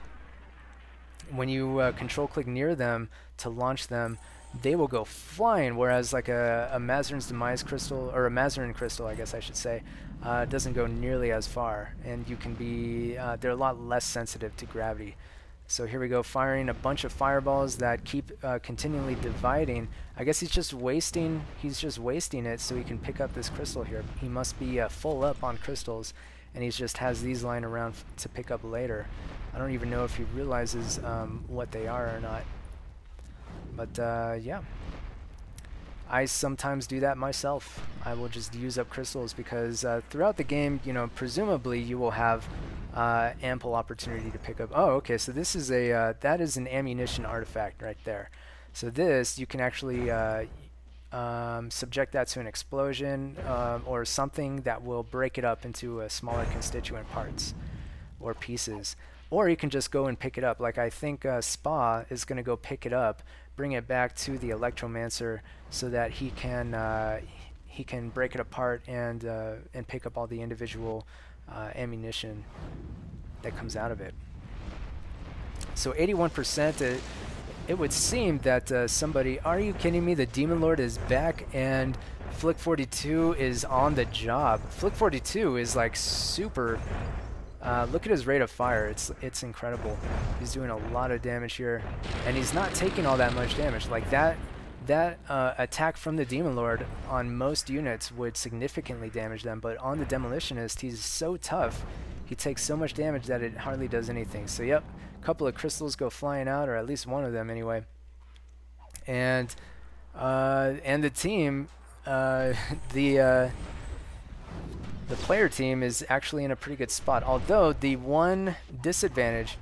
Speaker 1: When you control click near them to launch them, they will go flying, whereas like a Mazzarin's Demise crystal, or a Mazzarin crystal, I guess I should say, doesn't go nearly as far, and you can be, they're a lot less sensitive to gravity. So here we go, firing a bunch of fireballs that keep continually dividing. I guess he's just wasting it so he can pick up this crystal here. He must be full up on crystals, and he just has these lying around to pick up later. I don't even know if he realizes what they are or not. But yeah, I sometimes do that myself. I will just use up crystals because throughout the game, you know, presumably you will have ample opportunity to pick up. Oh, okay, so this is a that is an ammunition artifact right there. So this, you can actually subject that to an explosion or something that will break it up into smaller constituent parts or pieces. Or you can just go and pick it up. Like I think Spa is going to go pick it up, bring it back to the Electromancer so that he can break it apart and pick up all the individual ammunition that comes out of it. So 81%, it would seem that somebody, are you kidding me? The Demon Lord is back and Flick 42 is on the job. Flick 42 is like super, look at his rate of fire, it's incredible. He's doing a lot of damage here, and he's not taking all that much damage. Like that attack from the Demon Lord on most units would significantly damage them, but on the Demolitionist, he's so tough, he takes so much damage that it hardly does anything. So yep, a couple of crystals go flying out, or at least one of them anyway. And the team, the player team is actually in a pretty good spot. Although the one disadvantage,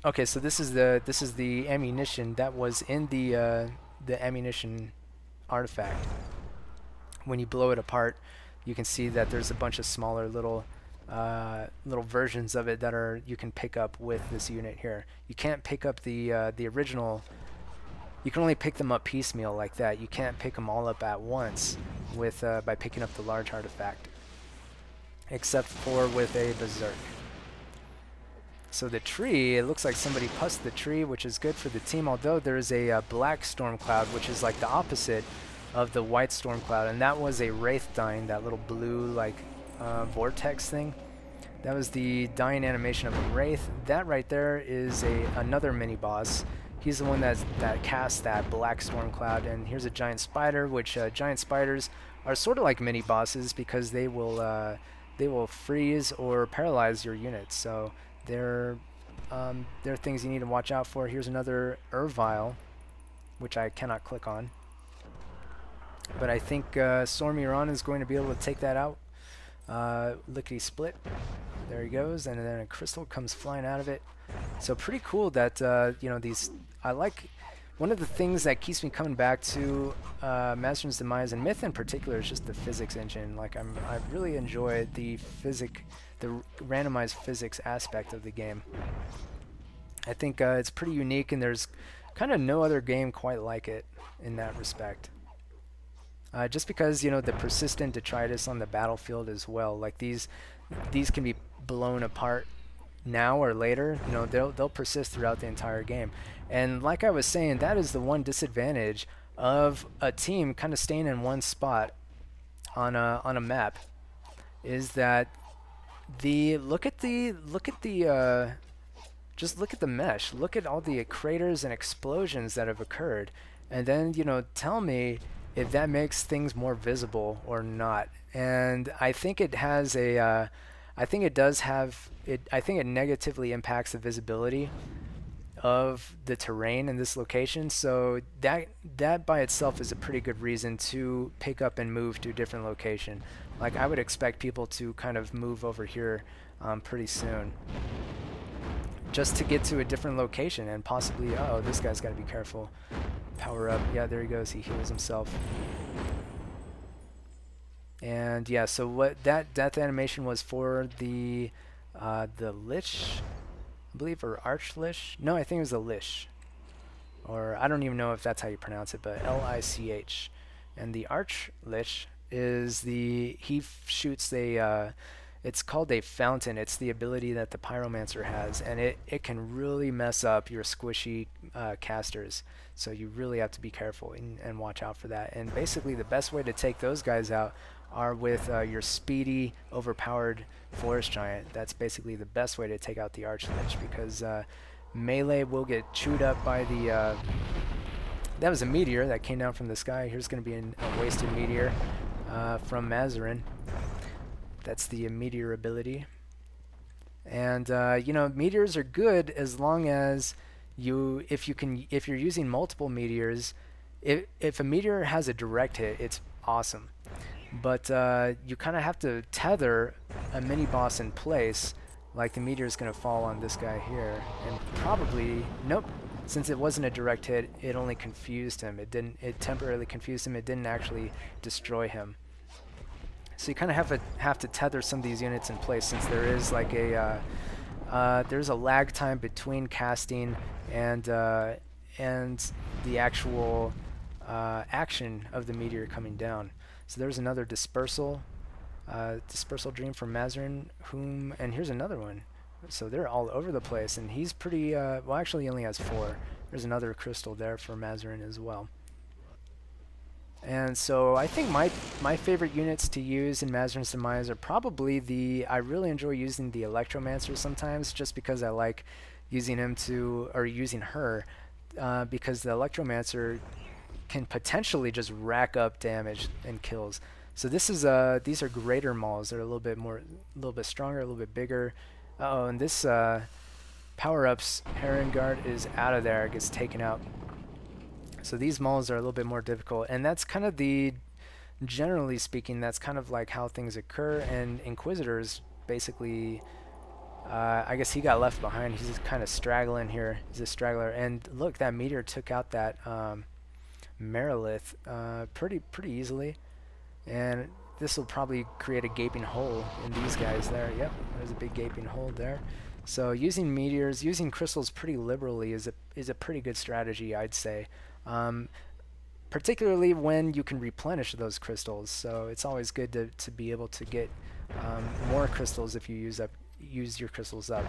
Speaker 1: okay, so this is the ammunition that was in the ammunition artifact. When you blow it apart, you can see that there's a bunch of smaller little versions of it that you can pick up with this unit here. You can't pick up the original. You can only pick them up piecemeal like that. You can't pick them all up at once with by picking up the large artifact, except for with a Berserk. So the tree, it looks like somebody pussed the tree, which is good for the team, although there is a black storm cloud, which is like the opposite of the white storm cloud, and that was a Wraith dying, that little blue like vortex thing. That was the dying animation of a Wraith. That right there is another mini boss. He's the one that casts that black storm cloud. And here's a giant spider, which giant spiders are sort of like mini bosses because they will freeze or paralyze your units. So they're things you need to watch out for. Here's another Ervile, which I cannot click on, but I think Sormiron is going to be able to take that out. Lickety split. There he goes, and then a crystal comes flying out of it. So pretty cool that you know, these. I like, one of the things that keeps me coming back to Mazzarin's Demise and Myth in particular is just the physics engine. Like I really enjoy the randomized physics aspect of the game. I think it's pretty unique, and there's kind of no other game quite like it in that respect. Just because, you know, the persistent detritus on the battlefield as well, like these can be blown apart now or later. You know, they'll persist throughout the entire game. And like I was saying, that is the one disadvantage of a team kind of staying in one spot on a map, is that just look at the mesh, look at all the craters and explosions that have occurred, and then, you know, tell me if that makes things more visible or not. And I think it has a I think it does have it. I think it negatively impacts the visibility of the terrain in this location. So that by itself is a pretty good reason to pick up and move to a different location. Like I would expect people to kind of move over here pretty soon, just to get to a different location and possibly, oh, this guy's got to be careful. Power up. Yeah, there he goes. He heals himself. And yeah, so what that death animation was for the Lich, I believe, or Arch Lich? No, I think it was the Lich. Or I don't even know if that's how you pronounce it, but L-I-C-H. And the Arch Lich is he shoots a It's called a fountain. It's the ability that the pyromancer has, and it can really mess up your squishy casters. So you really have to be careful and watch out for that. And basically the best way to take those guys out are with your speedy, overpowered forest giant. That's basically the best way to take out the Archlich, because melee will get chewed up by the... that was a meteor that came down from the sky. Here's going to be a wasted meteor from Mazzarin. That's the meteor ability. And you know, meteors are good as long as if you're using multiple meteors. If a meteor has a direct hit, it's awesome. But you kind of have to tether a mini boss in place. Like the meteor is going to fall on this guy here, and probably nope. Since it wasn't a direct hit, it only confused him. It temporarily confused him. It didn't actually destroy him. So you kind of have to tether some of these units in place, since there is like there's a lag time between casting and the actual action of the meteor coming down. So there's another dispersal dream from Mazzarin, and here's another one. So they're all over the place, and he's pretty well, actually he only has 4. There's another crystal there for Mazzarin as well. And so I think my favorite units to use in Mazzarin's Demise are probably I really enjoy using the Electromancer sometimes, just because I like using using her, because the Electromancer can potentially just rack up damage and kills. So these are greater mauls. They're a little bit stronger, a little bit bigger. Uh-oh, and this power-ups, Heron Guard is out of there, gets taken out. So these mauls are a little bit more difficult, and that's kind of generally speaking, that's kind of like how things occur. And Inquisitors basically, I guess he got left behind. He's just kind of straggling here. He's a straggler, and look, that meteor took out that Merilith pretty easily, and this will probably create a gaping hole in these guys there. Yep, there's a big gaping hole there. So using meteors, using crystals pretty liberally is a pretty good strategy, I'd say. Particularly when you can replenish those crystals. So it's always good to be able to get more crystals if you use your crystals up.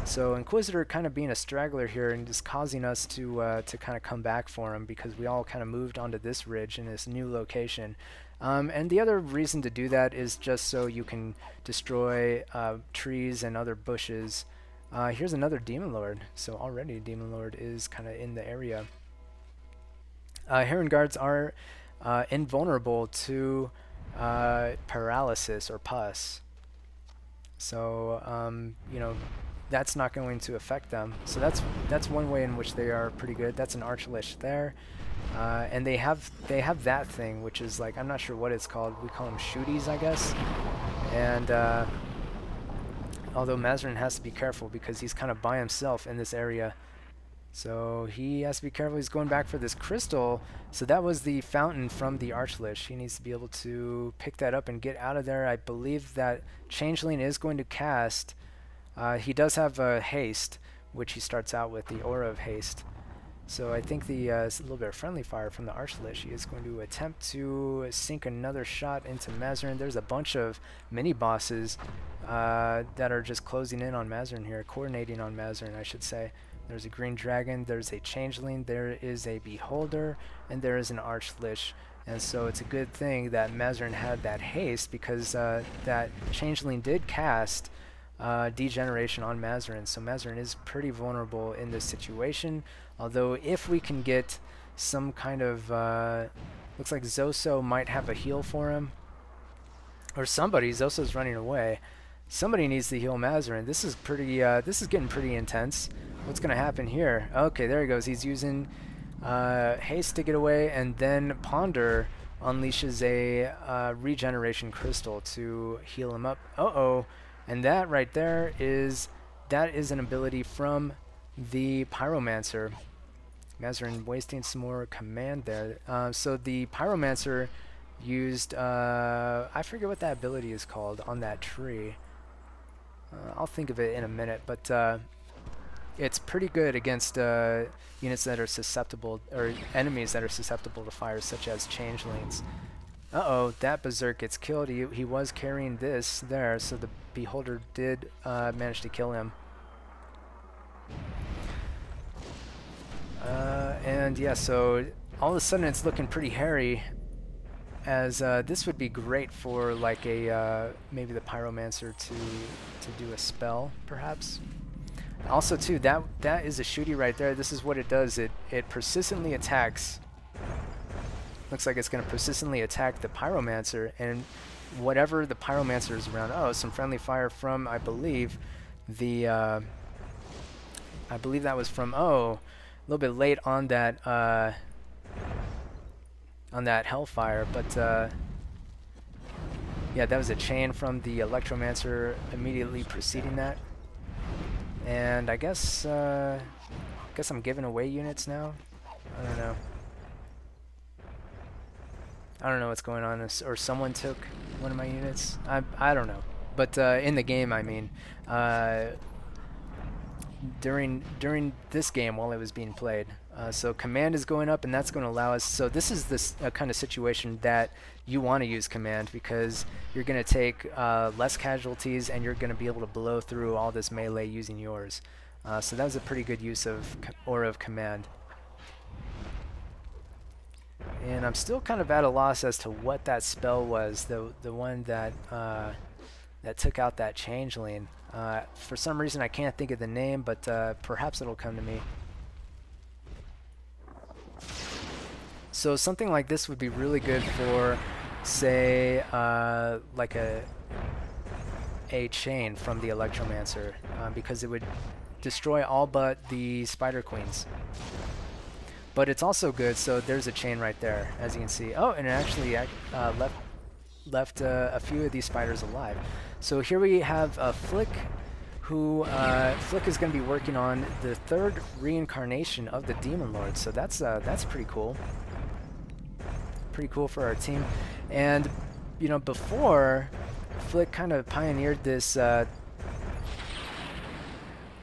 Speaker 1: So Inquisitor kind of being a straggler here and just causing us to kind of come back for him, because we all kind of moved onto this ridge in this new location. And the other reason to do that is just so you can destroy trees and other bushes. Here's another Demon Lord. So already Demon Lord is kind of in the area. Heron Guards are invulnerable to paralysis or pus. So you know, that's not going to affect them. So that's one way in which they are pretty good. That's an Archlich there. And they have that thing, which is like, I'm not sure what it's called. We call them shooties, I guess. And although Mazzarin has to be careful because he's kind of by himself in this area. So he has to be careful. He's going back for this crystal. So that was the fountain from the Archlich. He needs to be able to pick that up and get out of there. I believe that Changeling is going to cast. He does have a haste, which he starts out with, the aura of haste. So I think it's a little bit of friendly fire from the Archlich. He is going to attempt to sink another shot into Mazzarin. There's a bunch of mini-bosses that are just closing in on Mazzarin here, coordinating on Mazzarin, I should say. There's a green dragon, there's a changeling, there is a beholder, and there is an Archlich. And so it's a good thing that Mazzarin had that haste, because that changeling did cast degeneration on Mazzarin. So Mazzarin is pretty vulnerable in this situation. Although if we can get some kind of looks like Zoso might have a heal for him, or somebody. Zoso's running away. Somebody needs to heal Mazzarin. This is getting pretty intense. What's gonna happen here? Okay, there he goes. He's using haste to get away, and then Ponder unleashes a regeneration crystal to heal him up. Uh-oh. And that right there is an ability from the Pyromancer. Mazzarin wasting some more command there. So the Pyromancer used, I forget what that ability is called on that tree. I'll think of it in a minute, but it's pretty good against units that are susceptible, or enemies that are susceptible to fire, such as changelings. Uh-oh, that Berserk gets killed. He was carrying this there, so the Beholder did manage to kill him. And yeah, so all of a sudden it's looking pretty hairy, as this would be great for like a maybe the Pyromancer to do a spell, perhaps. Also, too, that is a shooty right there. This is what it does. It persistently attacks. Looks like it's going to persistently attack the Pyromancer, and whatever the Pyromancer is around. Oh, some friendly fire from, I believe, the I believe that was from, oh, a little bit late on that Hellfire, but yeah, that was a chain from the Electromancer immediately preceding that. And I guess I'm giving away units now. I don't know. I don't know what's going on, or someone took one of my units. I don't know. But in the game, I mean, during this game while it was being played. So command is going up, and that's going to allow us. So this is this kind of situation that you want to use command, because you're going to take less casualties, and you're going to be able to blow through all this melee using yours. So that was a pretty good use of Aura of Command. And I'm still kind of at a loss as to what that spell was, the one that that took out that changeling. For some reason I can't think of the name, but perhaps it'll come to me. So something like this would be really good for, say, like a chain from the Electromancer, because it would destroy all but the Spider Queens. But it's also good, so there's a chain right there, as you can see. Oh, and it actually left a few of these spiders alive. So here we have Flick, who Flick is going to be working on the third reincarnation of the Demon Lord. So that's pretty cool. Pretty cool for our team. And you know, before Flick kind of pioneered this.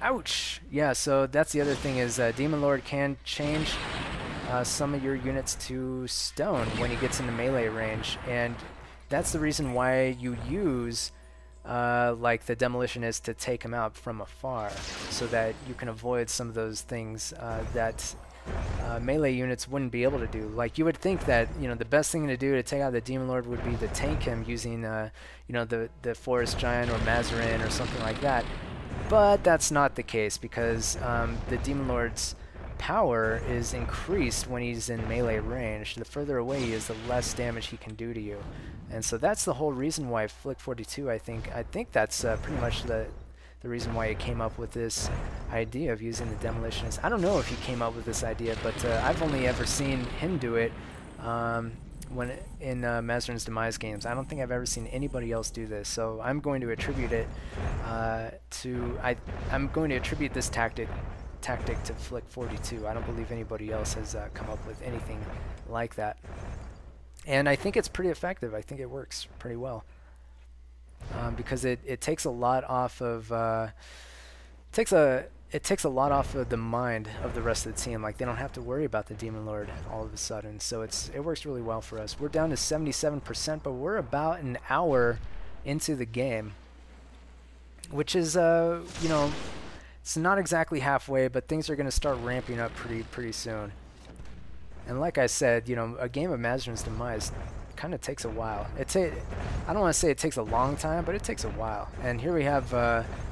Speaker 1: Ouch! Yeah, so that's the other thing is Demon Lord can change some of your units to stone when he gets into melee range, and that's the reason why you use like the Demolitionist to take him out from afar, so that you can avoid some of those things that melee units wouldn't be able to do. Like, you would think that, you know, the best thing to do to take out the Demon Lord would be to tank him using you know, the Forest Giant or Mazzarin or something like that. But that's not the case, because the Demon Lord's power is increased when he's in melee range. The further away he is, the less damage he can do to you. And so that's the whole reason why Flick 42, I think that's pretty much the reason why he came up with this idea of using the Demolitionist. I don't know if he came up with this idea, but I've only ever seen him do it when in Mazzarin's Demise games. I don't think I've ever seen anybody else do this, so I'm going to attribute it I'm going to attribute this tactic to Flick 42. I don't believe anybody else has come up with anything like that, and I think it's pretty effective. I think it works pretty well, because it takes a lot off of it takes a lot off of the mind of the rest of the team. Like, they don't have to worry about the Demon Lord all of a sudden. So it works really well for us. We're down to 77%, but we're about an hour into the game, which is you know, it's not exactly halfway, but things are going to start ramping up pretty soon. And like I said, you know, a game of Mazzarin's Demise kind of takes a while. I don't want to say it takes a long time, but it takes a while. And here we have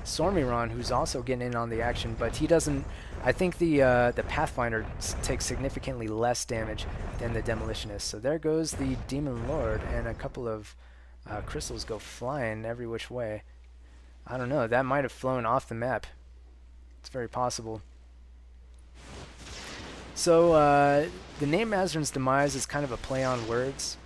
Speaker 1: Sormiron, who's also getting in on the action, but he doesn't. I think the Pathfinder takes significantly less damage than the Demolitionist. So there goes the Demon Lord, and a couple of crystals go flying every which way. I don't know. That might have flown off the map. It's very possible. So the name Mazzarin's Demise is kind of a play on words,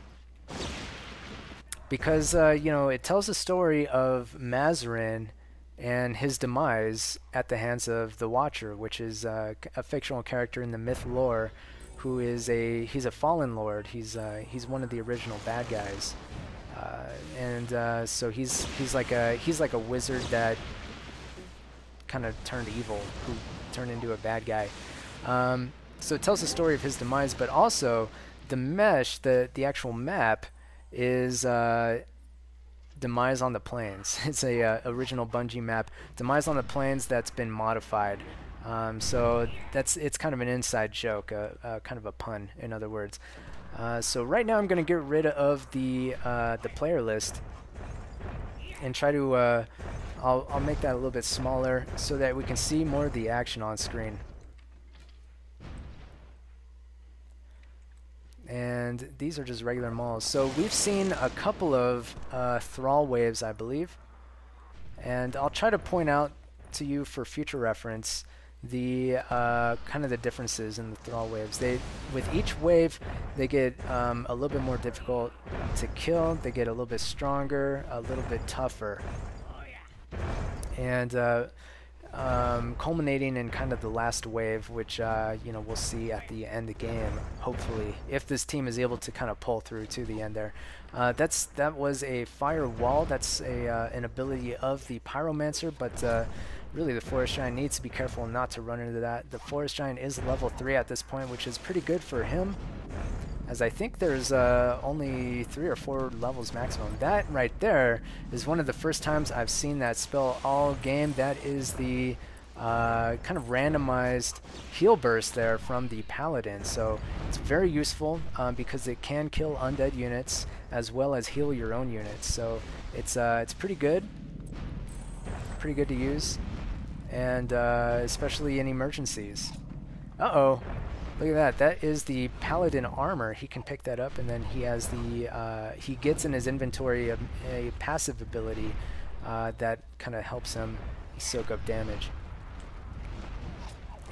Speaker 1: because you know, it tells the story of Mazzarin and his demise at the hands of the Watcher, which is a fictional character in the myth lore, who is he's a fallen lord. He's one of the original bad guys, and so he's like a wizard that kind of turned evil, who turned into a bad guy. So it tells the story of his demise, but also the mesh, the actual map, is Demise on the Plains. It's a original Bungie map, Demise on the Plains, that's been modified. So it's kind of an inside joke, kind of a pun, in other words. So right now I'm going to get rid of the player list and try to I'll make that a little bit smaller so that we can see more of the action on screen. And these are just regular malls. So we've seen a couple of thrall waves, I believe, and I'll try to point out to you for future reference the kind of the differences in the thrall waves. With each wave, they get a little bit more difficult to kill. They get a little bit stronger, a little bit tougher, and culminating in kind of the last wave, which you know, we'll see at the end of the game, hopefully, if this team is able to kind of pull through to the end there. That was a fire wall. That's an ability of the Pyromancer, but really the Forest Giant needs to be careful not to run into that. The Forest Giant is level 3 at this point, which is pretty good for him, as I think there's only 3 or 4 levels maximum. That right there is one of the first times I've seen that spell all game. That is the kind of randomized heal burst there from the Paladin. So it's very useful because it can kill undead units as well as heal your own units. So it's pretty good to use, and especially in emergencies. Uh-oh. Look at that. That is the Paladin armor. He can pick that up, and then he has the he gets in his inventory a passive ability that kind of helps him soak up damage.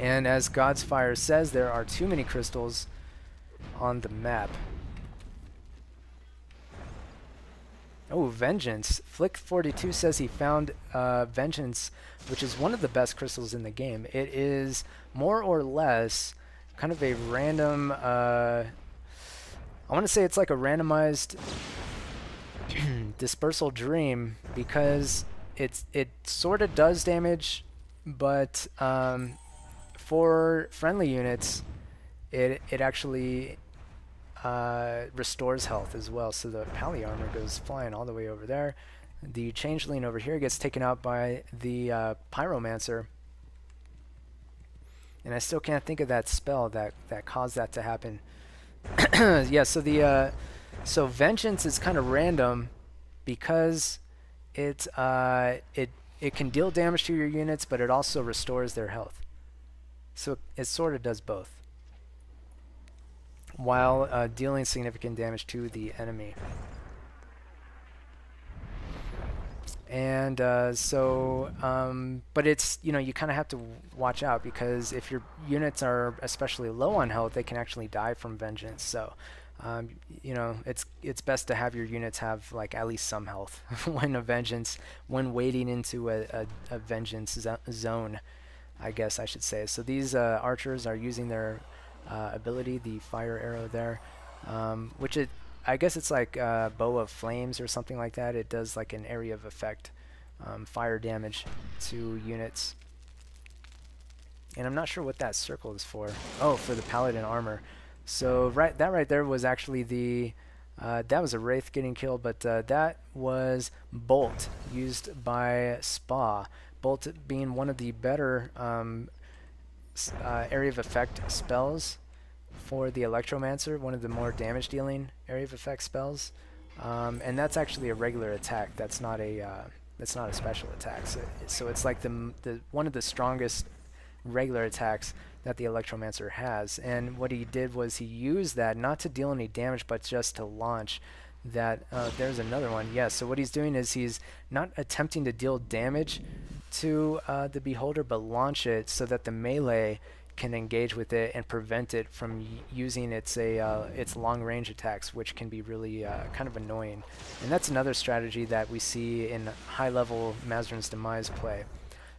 Speaker 1: And as God's Fire says, there are too many crystals on the map. Oh, Vengeance. Flick42 says he found Vengeance, which is one of the best crystals in the game. It is more or less kind of a random, I want to say it's like a randomized dispersal dream, because it sort of does damage, but for friendly units, it actually restores health as well. So the Pally armor goes flying all the way over there. The Changeling over here gets taken out by the Pyromancer. And I still can't think of that spell that caused that to happen. Yeah, so so Vengeance is kind of random because it can deal damage to your units, but it also restores their health. So it sort of does both, while dealing significant damage to the enemy. And but it's, you know, you kind of have to watch out, because if your units are especially low on health, they can actually die from Vengeance. So you know, it's best to have your units have like at least some health when wading into a Vengeance zone, I guess I should say. So these archers are using their ability, the fire arrow there, which I guess it's like Bow of Flames or something like that. It does like an area of effect, fire damage to units. And I'm not sure what that circle is for. Oh, for the Paladin armor. So that right there was actually the that was a Wraith getting killed, but that was Bolt used by Spa. Bolt being one of the better area of effect spells for the Electromancer, one of the more damage dealing area of effect spells, and that's actually a regular attack. That's not a special attack. So it's like the one of the strongest regular attacks that the Electromancer has. And what he did was he used that not to deal any damage, but just to launch that. There's another one. Yes. So what he's doing is he's not attempting to deal damage to the Beholder, but launch it so that the melee can engage with it and prevent it from using its long-range attacks, which can be really kind of annoying. And that's another strategy that we see in high-level Mazzarin's Demise play.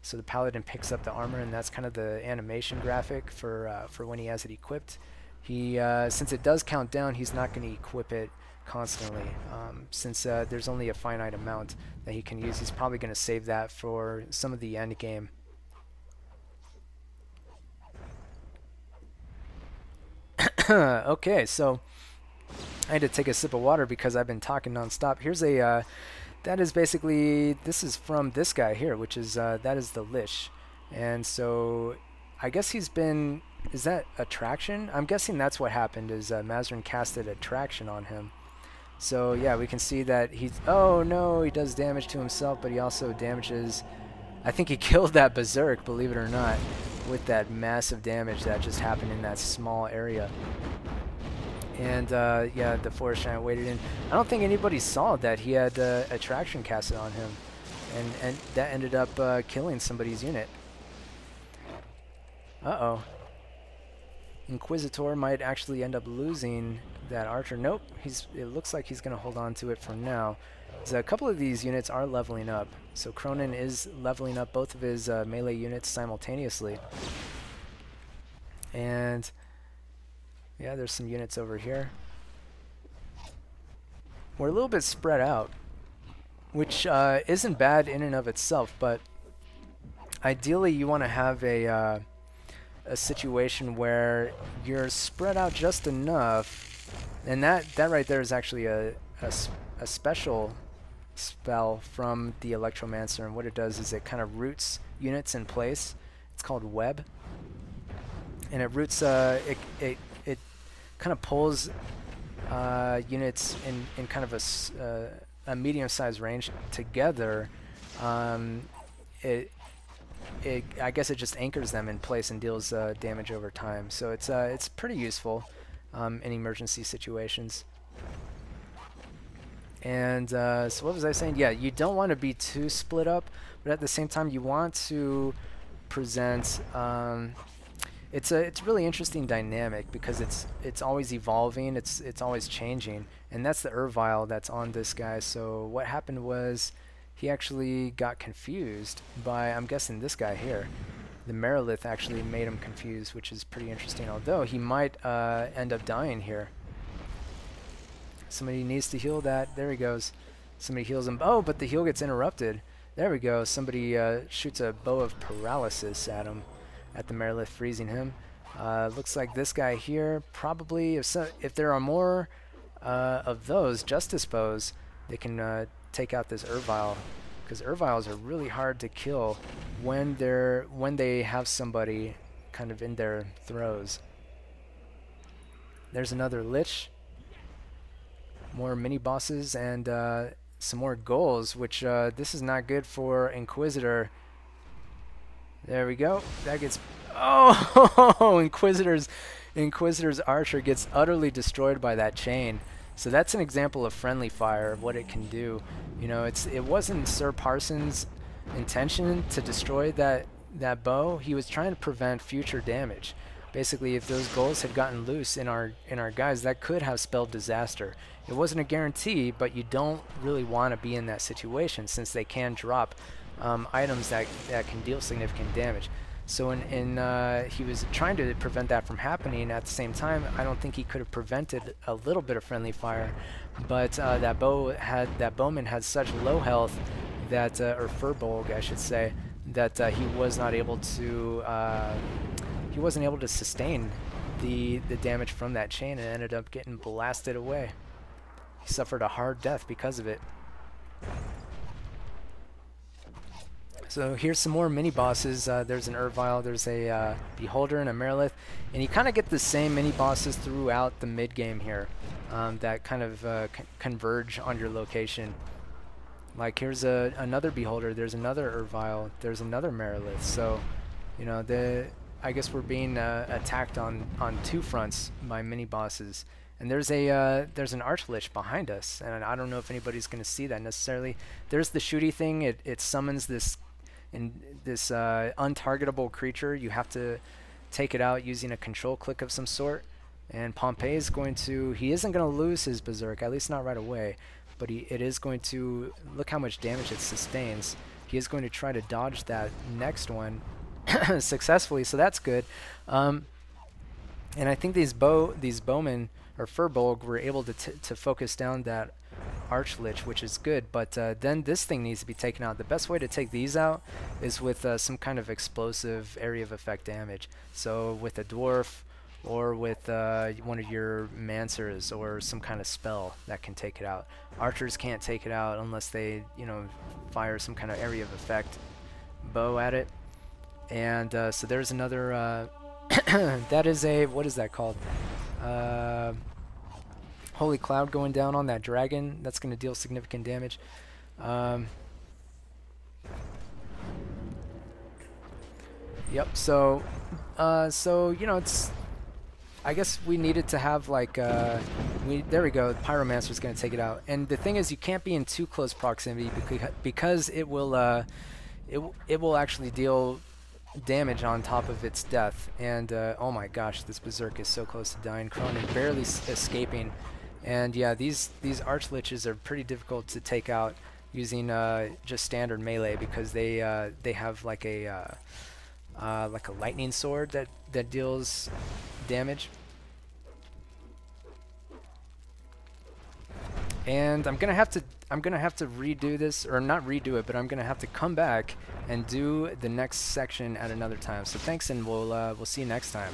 Speaker 1: So the Paladin picks up the armor, and that's kind of the animation graphic for when he has it equipped. Since it does count down, he's not going to equip it constantly, since there's only a finite amount that he can use. He's probably going to save that for some of the end game. Okay, so I had to take a sip of water because I've been talking nonstop. Here's a, that is basically, this is from this guy here, which is, that is the Lich. And so, I guess he's been, is that attraction? I'm guessing that's what happened, is Mazzarin casted attraction on him. So yeah, we can see that he's, oh no, he does damage to himself, but he also damages, I think he killed that Berserk, believe it or not, with that massive damage that just happened in that small area. And yeah, the Forest Giant waded in. I don't think anybody saw that he had attraction casted on him, and that ended up killing somebody's unit. Uh-oh. Inquisitor might actually end up losing that archer. Nope, it looks like he's going to hold on to it for now. So a couple of these units are leveling up. So Cronin is leveling up both of his melee units simultaneously. And yeah, there's some units over here. We're a little bit spread out, which isn't bad in and of itself, but ideally you want to have a situation where you're spread out just enough, and that right there is actually a special spell from the Electromancer, and what it does is it kind of roots units in place. It's called Web, and it roots it kind of pulls units in kind of a medium-sized range together. I guess it just anchors them in place and deals damage over time. So it's pretty useful in emergency situations. And so what was I saying? Yeah, you don't want to be too split up, but at the same time you want to present. It's a really interesting dynamic because it's always evolving. It's always changing, and that's the Ervile that's on this guy. So what happened was he actually got confused by, I'm guessing, this guy here. The Merilith actually made him confused, which is pretty interesting, although he might end up dying here. Somebody needs to heal that. There he goes. Somebody heals him. Oh, but the heal gets interrupted. There we go. Somebody shoots a bow of paralysis at him, at the Merilith, freezing him. Looks like this guy here, probably, if there are more of those Justice Bows, they can take out this Ervile, because Erviles are really hard to kill when they have somebody kind of in their throes. There's another Lich, more mini bosses, and some more goals, which this is not good for Inquisitor. There we go. That gets, oh, Inquisitor's archer gets utterly destroyed by that chain. So that's an example of friendly fire, of what it can do. You know, it wasn't Sir Parsons' intention to destroy that bow. He was trying to prevent future damage. Basically, if those goals had gotten loose in our guys, that could have spelled disaster. It wasn't a guarantee, but you don't really want to be in that situation, since they can drop items that can deal significant damage. So he was trying to prevent that from happening. At the same time, I don't think he could have prevented a little bit of friendly fire, but that bowman had such low health that, or Furbolg, I should say, that he was not able to sustain the damage from that chain, and ended up getting blasted away. He suffered a hard death because of it. So here's some more mini bosses. There's an Ervile, there's a Beholder, and a Merilith, and you kind of get the same mini bosses throughout the mid game here that kind of converge on your location. Like here's another Beholder, there's another Ervile, there's another Merilith. So, you know, I guess we're being attacked on two fronts by mini bosses. And there's an Archlich behind us, and I don't know if anybody's going to see that necessarily. There's the shooty thing. It summons this untargetable creature. You have to take it out using a control click of some sort. And Pompey is going to, he isn't going to lose his Berserk, at least not right away, but it is going to, look how much damage it sustains. He is going to try to dodge that next one successfully, so that's good. And I think these bowmen, or Furbolg, were able to focus down that Archlich, which is good, but then this thing needs to be taken out. The best way to take these out is with some kind of explosive area of effect damage. So with a Dwarf or with one of your Mancers or some kind of spell that can take it out. Archers can't take it out unless they, you know, fire some kind of area of effect bow at it. And so there's another, that is a, what is that called? Holy Cloud going down on that dragon. That's going to deal significant damage. Yep, so you know, it's, I guess we needed to have like, there we go, Pyromancer's going to take it out. And the thing is, you can't be in too close proximity because it will, it will actually deal damage on top of its death. And oh my gosh, this Berserk is so close to dying. Cronin barely escaping. And yeah, these Archliches are pretty difficult to take out using just standard melee, because they have like a lightning sword that deals damage. And I'm gonna have to redo this, or not redo it, but I'm gonna have to come back and do the next section at another time. So thanks, and we'll see you next time.